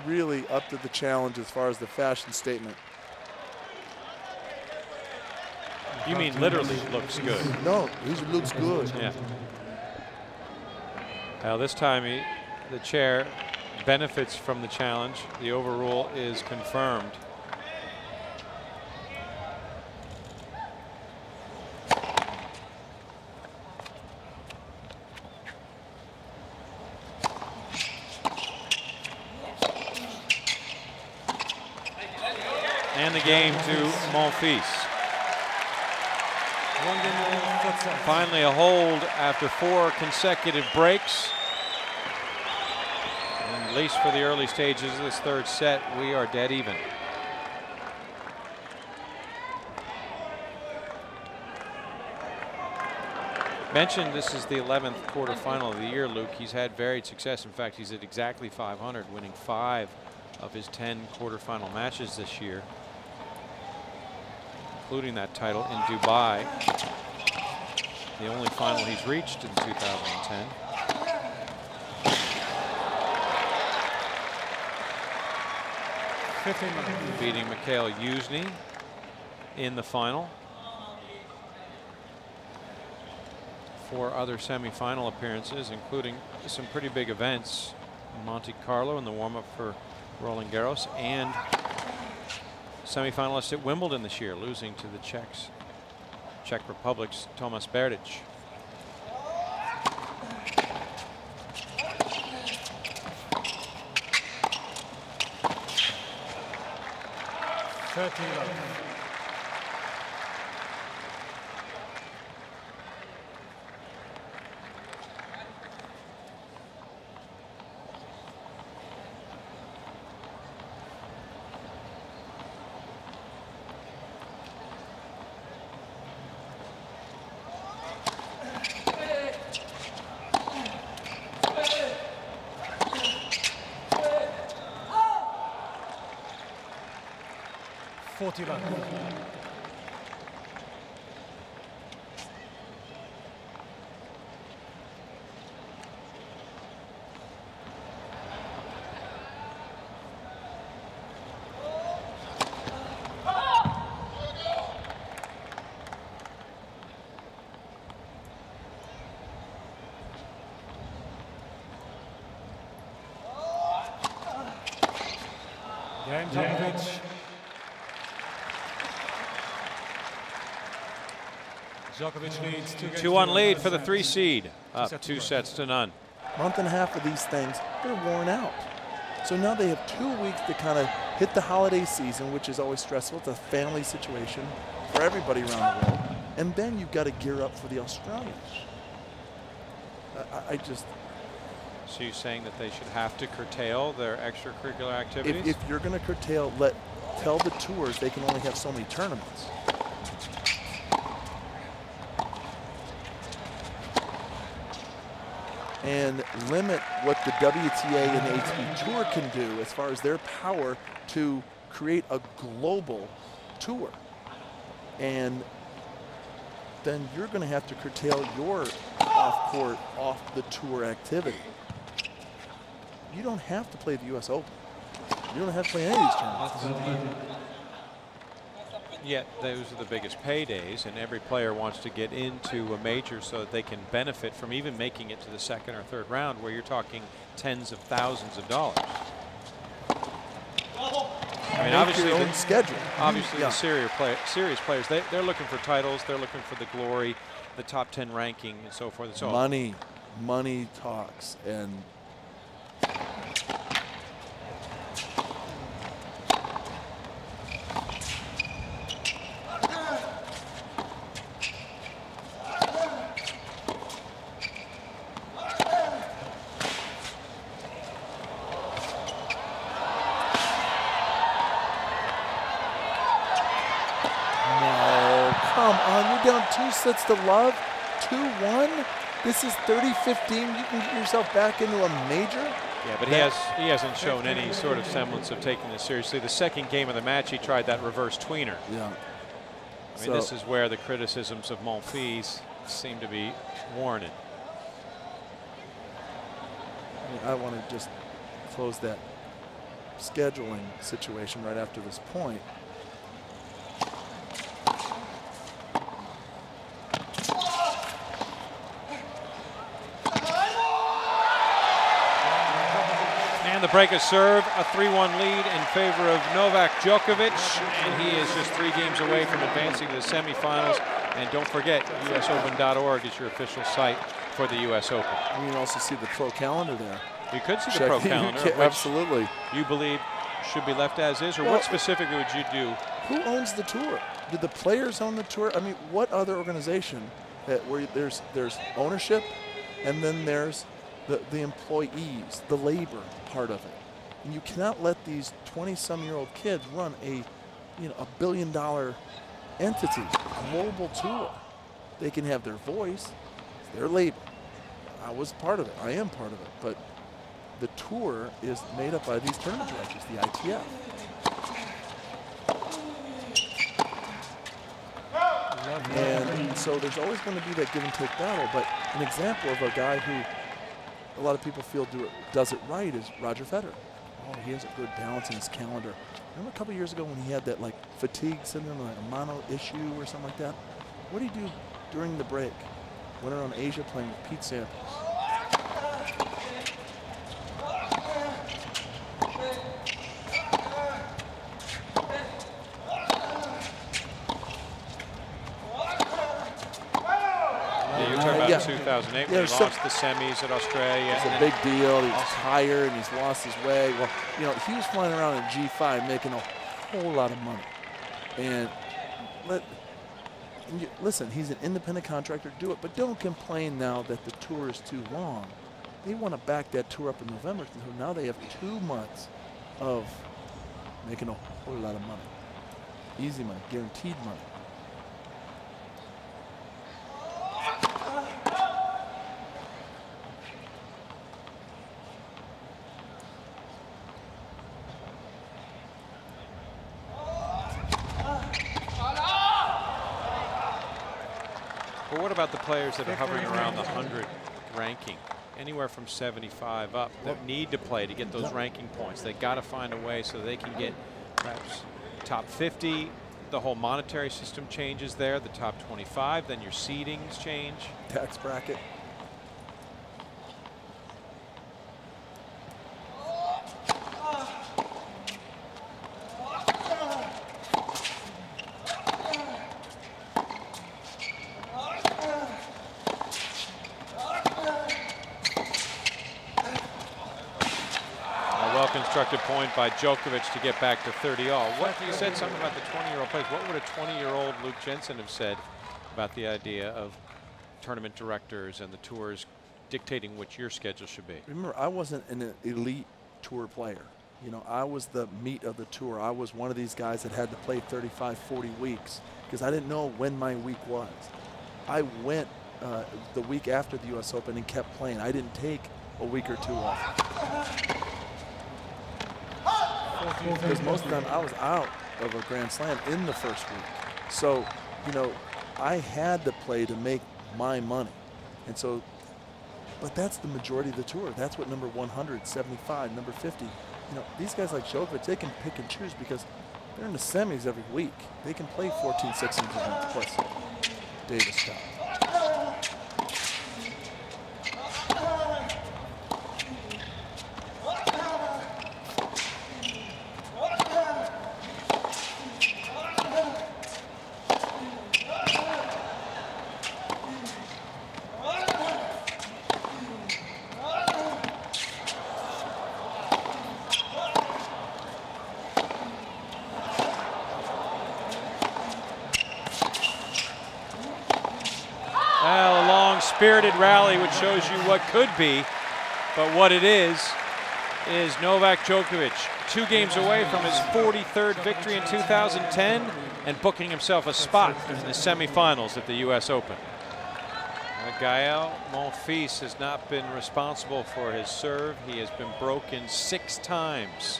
really up to the challenge as far as the fashion statement. You mean literally looks good? No, he looks good. Yeah. Now this time the chair benefits from the challenge. The overrule is confirmed. And the game to Monfils. Finally a hold after 4 consecutive breaks. And at least for the early stages of this third set, we are dead even. Mentioned this is the 11th quarterfinal of the year, Luke. He's had varied success. In fact, he's at exactly 500, winning 5 of his 10 quarterfinal matches this year, including that title in Dubai, the only final he's reached in 2010. Beating Mikhail Yuzny in the final. 4 other semifinal appearances, including some pretty big events in Monte Carlo in the warm-up for Roland Garros, and semifinalist at Wimbledon this year, losing to the Czech Republic's Tomas Berdych. Djokovic leads 2-1 lead for the 3 seed, up 2-0. Month and a half of these things, they're worn out. So now they have 2 weeks to kind of hit the holiday season, which is always stressful. It's a family situation for everybody around the world. And then you've got to gear up for the Australians. I just... So you're saying that they should have to curtail their extracurricular activities? If you're going to curtail, tell the tours they can only have so many tournaments. And limit what the WTA and the ATP Tour can do as far as their power to create a global tour. And then you're going to have to curtail your off-court, off-the-tour activity. You don't have to play the US Open. You don't have to play any of these tournaments. Yet those are the biggest paydays, and every player wants to get into a major so that they can benefit from even making it to the 2nd or 3rd round, where you're talking tens of thousands of dollars. I mean, obviously, your own schedule. Obviously, the serious players, they're looking for titles, they're looking for the glory, the top 10 ranking, and so forth and so on. Money talks, and down 2-0. 2-1. This is 30-15. You can get yourself back into a major. Yeah, but he hasn't shown any sort of semblance of taking this seriously. The second game of the match, he tried that reverse tweener. Yeah. I mean, this is where the criticisms of Monfils seem to be warranted. I want to just close that scheduling situation right after this point. And the break is serve, a 3-1 lead in favor of Novak Djokovic, and he is just 3 games away from advancing to the semifinals. And don't forget, usopen.org is your official site for the U.S. Open. You can also see the pro calendar there. You could see the pro calendar, which absolutely you believe should be left as is, or what specifically would you do? Who owns the tour? Do the players own the tour? I mean, what other organization where there's ownership, and then there's the employees, the labor part of it, and you cannot let these 20-some-year-old kids run a $1 billion entity, global tour. They can have their voice, their labor. I was part of it. I am part of it, but the tour is made up by these tournament directors, the ITF. And so there's always going to be that give and take battle, but an example of a guy who a lot of people feel does it right is Roger Federer. Oh, he has a good balance in his calendar. Remember a couple years ago when he had that like fatigue syndrome, like a mono issue or something like that? What did he do during the break? Went around Asia playing with Pete Sampras. You're talking about 2008 when he lost the semis at Australia. It's a big deal. He was tired and he's lost his way. Well, he was flying around in G5 making a whole lot of money. And listen, he's an independent contractor, do it, but don't complain now that the tour is too long. They want to back that tour up in November, so now they have 2 months of making a whole lot of money. Easy money, guaranteed money. But what about the players that are hovering around the 100 ranking? Anywhere from 75 up that need to play to get those ranking points. They got to find a way so they can get perhaps top 50. The whole monetary system changes there. The top 25, then your seedings change. Tax bracket. Constructed point by Djokovic to get back to 30-all. What you said something about the 20-year-old players. What would a 20-year-old Luke Jensen have said about the idea of tournament directors and the tours dictating what your schedule should be? Remember, I wasn't an elite tour player. I was the meat of the tour. I was one of these guys that had to play 35, 40 weeks because I didn't know when my week was. I went the week after the U.S. Open and kept playing. I didn't take a week or 2 off. Because most of the time I was out of a Grand Slam in the first week. So, I had to play to make my money. And so, but that's the majority of the tour. That's what number 100, 75, number 50. These guys like Djokovic, they can pick and choose because they're in the semis every week. They can play 14, 16 events plus Davis Cup. Spirited rally, which shows you what could be, but what it is Novak Djokovic 2 games away from his 43rd victory in 2010 and booking himself a spot in the semifinals at the U.S. Open. Gael Monfils has not been responsible for his serve. He has been broken 6 times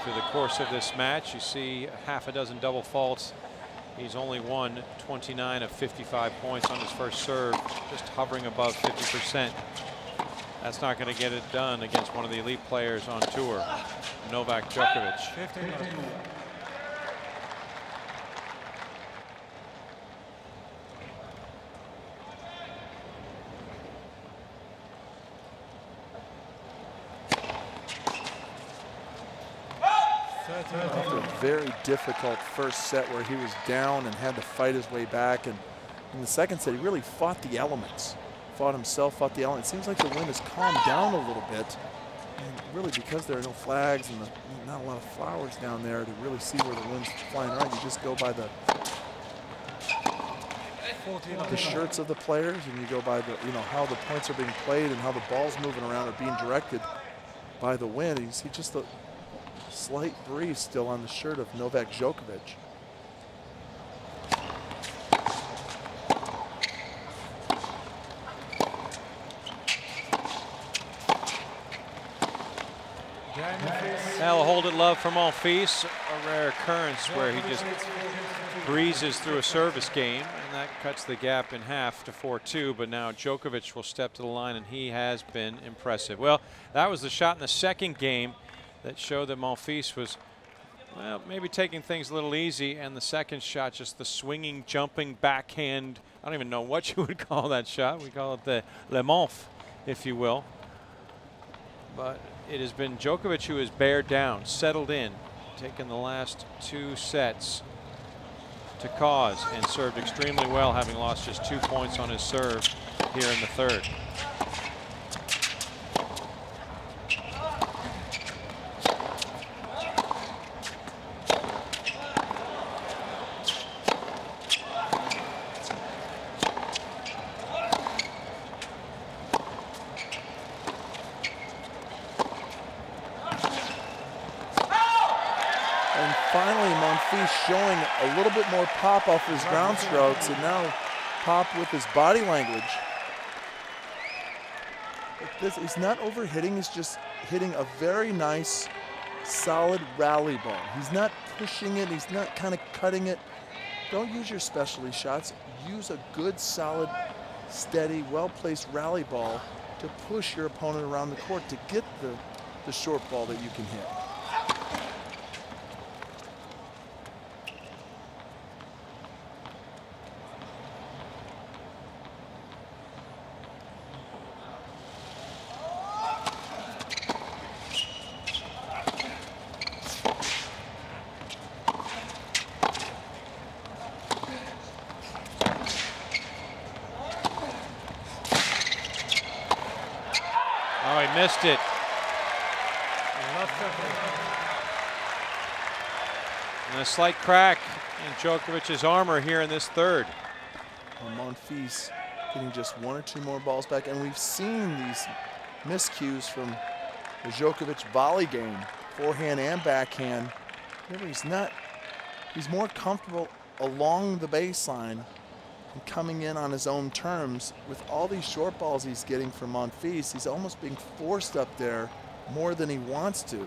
through the course of this match. You see half a dozen double faults. He's only won 29 of 55 points on his first serve, just hovering above 50%. That's not going to get it done against one of the elite players on tour, Novak Djokovic. 15. After a very difficult first set where he was down and had to fight his way back, and in the second set he really fought the elements, fought himself, fought the elements. It seems like the wind has calmed down a little bit, and really because there are no flags and not a lot of flowers down there to really see where the wind's flying around, you just go by the shirts of the players, and you go by the how the points are being played and how the balls moving around are being directed by the wind. And you see just the slight breeze still on the shirt of Novak Djokovic. Now hold it love from Monfils, a rare occurrence where he just breezes through a service game, and that cuts the gap in half to 4-2. But now Djokovic will step to the line, and he has been impressive. Well, that was the shot in the second game that showed that Monfils was, well, maybe taking things a little easy, and the second shot, just the swinging, jumping backhand. I don't even know what you would call that shot. We call it the Le Monf, if you will. But it has been Djokovic who has bared down, settled in, taken the last 2 sets to cause, and served extremely well, having lost just 2 points on his serve here in the third. Finally, Monfils showing a little bit more pop off his ground strokes, and now pop with his body language. He's not overhitting, he's just hitting a very nice, solid rally ball. He's not pushing it, he's not kind of cutting it. Don't use your specialty shots. Use a good, solid, steady, well-placed rally ball to push your opponent around the court to get the short ball that you can hit. Oh, he missed it. And a slight crack in Djokovic's armor here in this third. Well, Monfils getting just 1 or 2 more balls back, and we've seen these miscues from the Djokovic volley game, forehand and backhand. Really, he's more comfortable along the baseline and coming in on his own terms. With all these short balls he's getting from Monfils, he's almost being forced up there more than he wants to.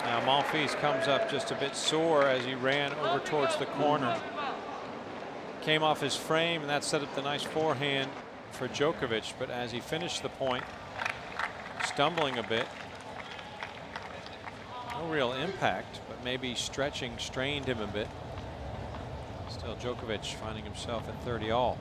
Now Monfils comes up just a bit sore as he ran over towards the corner. Came off his frame, and that set up the nice forehand for Djokovic, but as he finished the point, stumbling a bit. No real impact, but maybe stretching strained him a bit. Still, Djokovic finding himself at 30 all.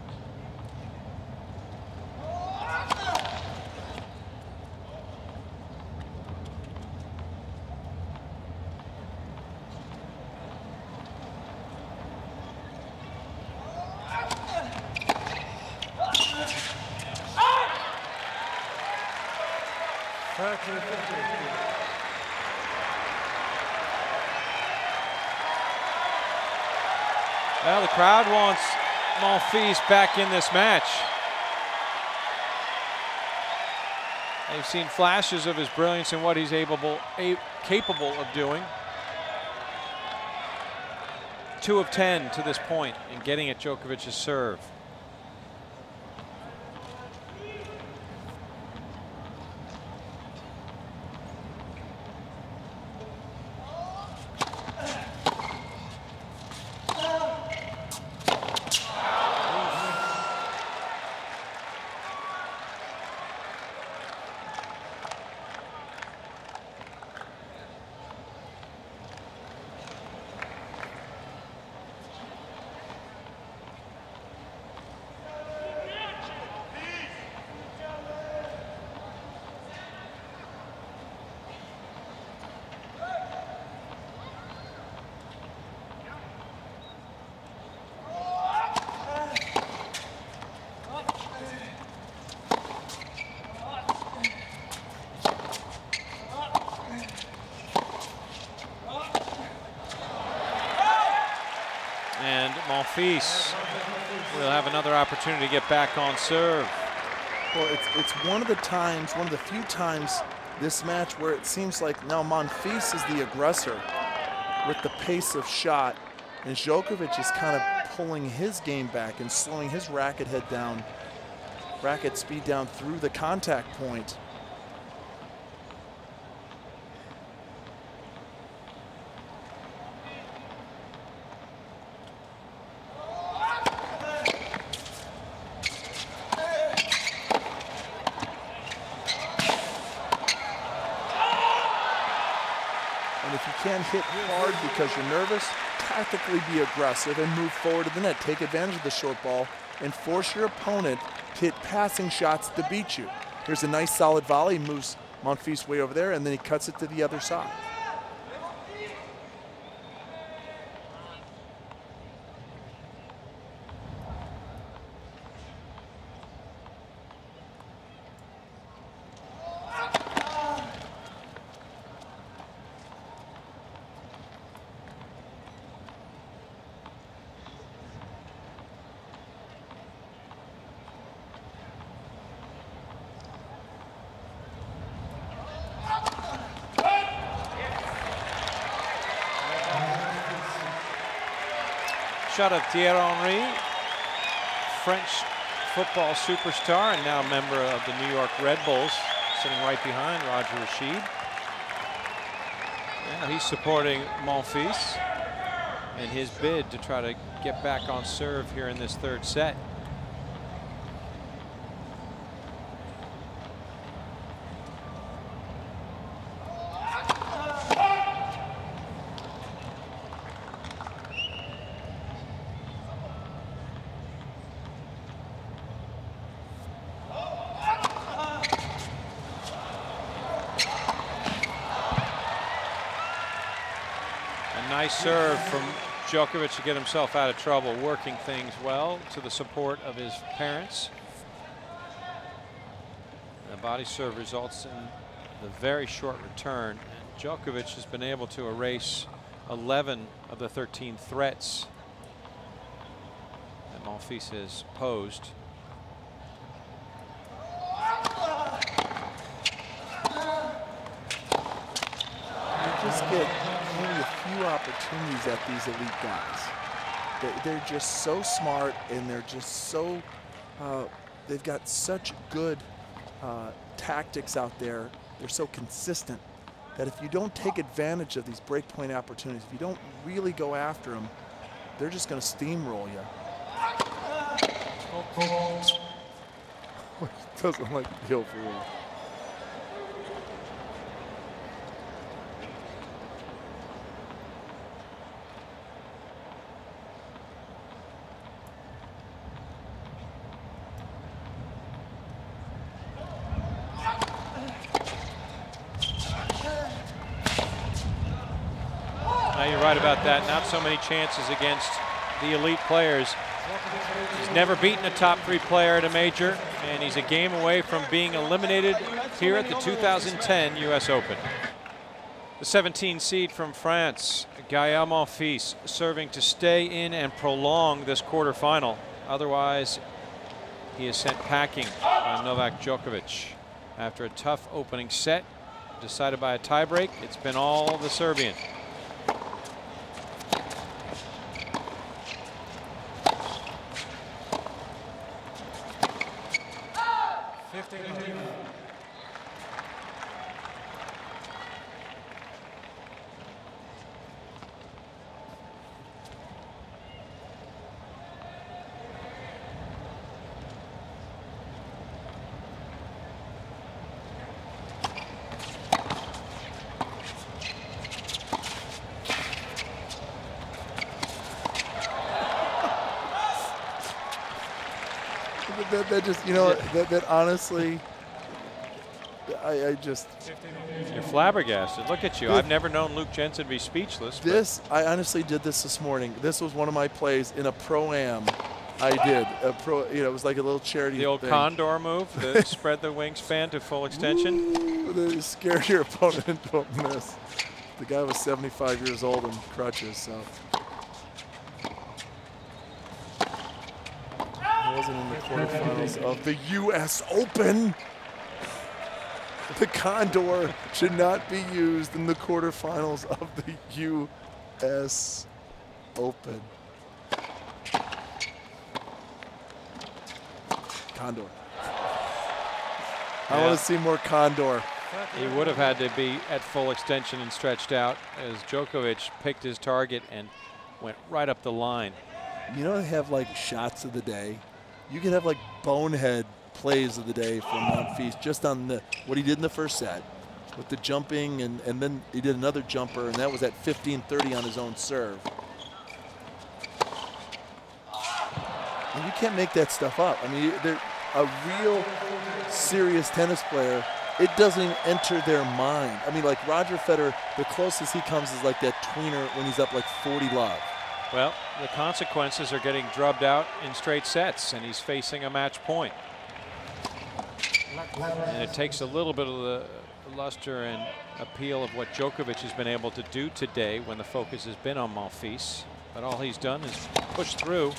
Well, the crowd wants Monfils back in this match. They've seen flashes of his brilliance and what he's capable of doing. 2 of 10 to this point in getting at Djokovic's serve. Monfils will have another opportunity to get back on serve. Well, it's one of the few times this match where it seems like now Monfils is the aggressor with the pace of shot, and Djokovic is kind of pulling his game back and slowing his racket speed down through the contact point. Can't hit hard because you're nervous, tactically be aggressive and move forward to the net. Take advantage of the short ball and force your opponent to hit passing shots to beat you. Here's a nice solid volley, moves Monfils way over there, and then he cuts it to the other side. Shot of Thierry Henry, French football superstar and now member of the New York Red Bulls, sitting right behind Roger Rashid. Yeah, he's supporting Monfils in his bid to try to get back on serve here in this third set. Nice serve from Djokovic to get himself out of trouble, working things well to the support of his parents. The body serve results in the very short return. And Djokovic has been able to erase 11 of the 13 threats that Monfils has posed. You just get only a few opportunities at these elite guys. They're just so smart, and they're just so, they've got such good tactics out there. They're so consistent that if you don't take advantage of these breakpoint opportunities, if you don't really go after them, they're just going to steamroll you. Doesn't like the deal for real. No, you're right about that. Not so many chances against the elite players. He's never beaten a top 3 player at a major, and he's a game away from being eliminated here at the 2010 US Open. The 17 seed from France, Gael Monfils, serving to stay in and prolong this quarterfinal. Otherwise, he is sent packing by Novak Djokovic. After a tough opening set, decided by a tiebreak, it's been all the Serbian. That just, you know, that honestly, I just. You're flabbergasted. Look at you. I've never known Luke Jensen be speechless. I honestly did this morning. This was one of my plays in a pro-am. I did it was like a little charity. The old thing. condor move, the spread the wingspan to full extension. Ooh, scare your opponent, don't miss. The guy was 75 years old and crutches, so. He wasn't in the quarterfinals of the US Open. The condor should not be used in the quarterfinals of the US Open. Condor. I want to see more condor. He would have had to be at full extension and stretched out as Djokovic picked his target and went right up the line. You know, they have like shots of the day. You can have like bonehead plays of the day from Monfils just on what he did in the first set with the jumping, and then he did another jumper, and that was at 15-30 on his own serve. And you can't make that stuff up. I mean, they're a real serious tennis player. It doesn't even enter their mind. I mean, like Roger Federer, the closest he comes is like that tweener when he's up like 40-love. Well, the consequences are getting drubbed out in straight sets, and he's facing a match point. And it takes a little bit of the luster and appeal of what Djokovic has been able to do today when the focus has been on Monfils. But all he's done is push through.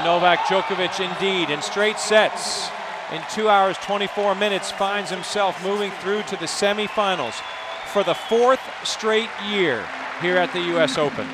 Novak Djokovic indeed in straight sets in 2 hours 24 minutes finds himself moving through to the semifinals for the 4th straight year here at the US Open.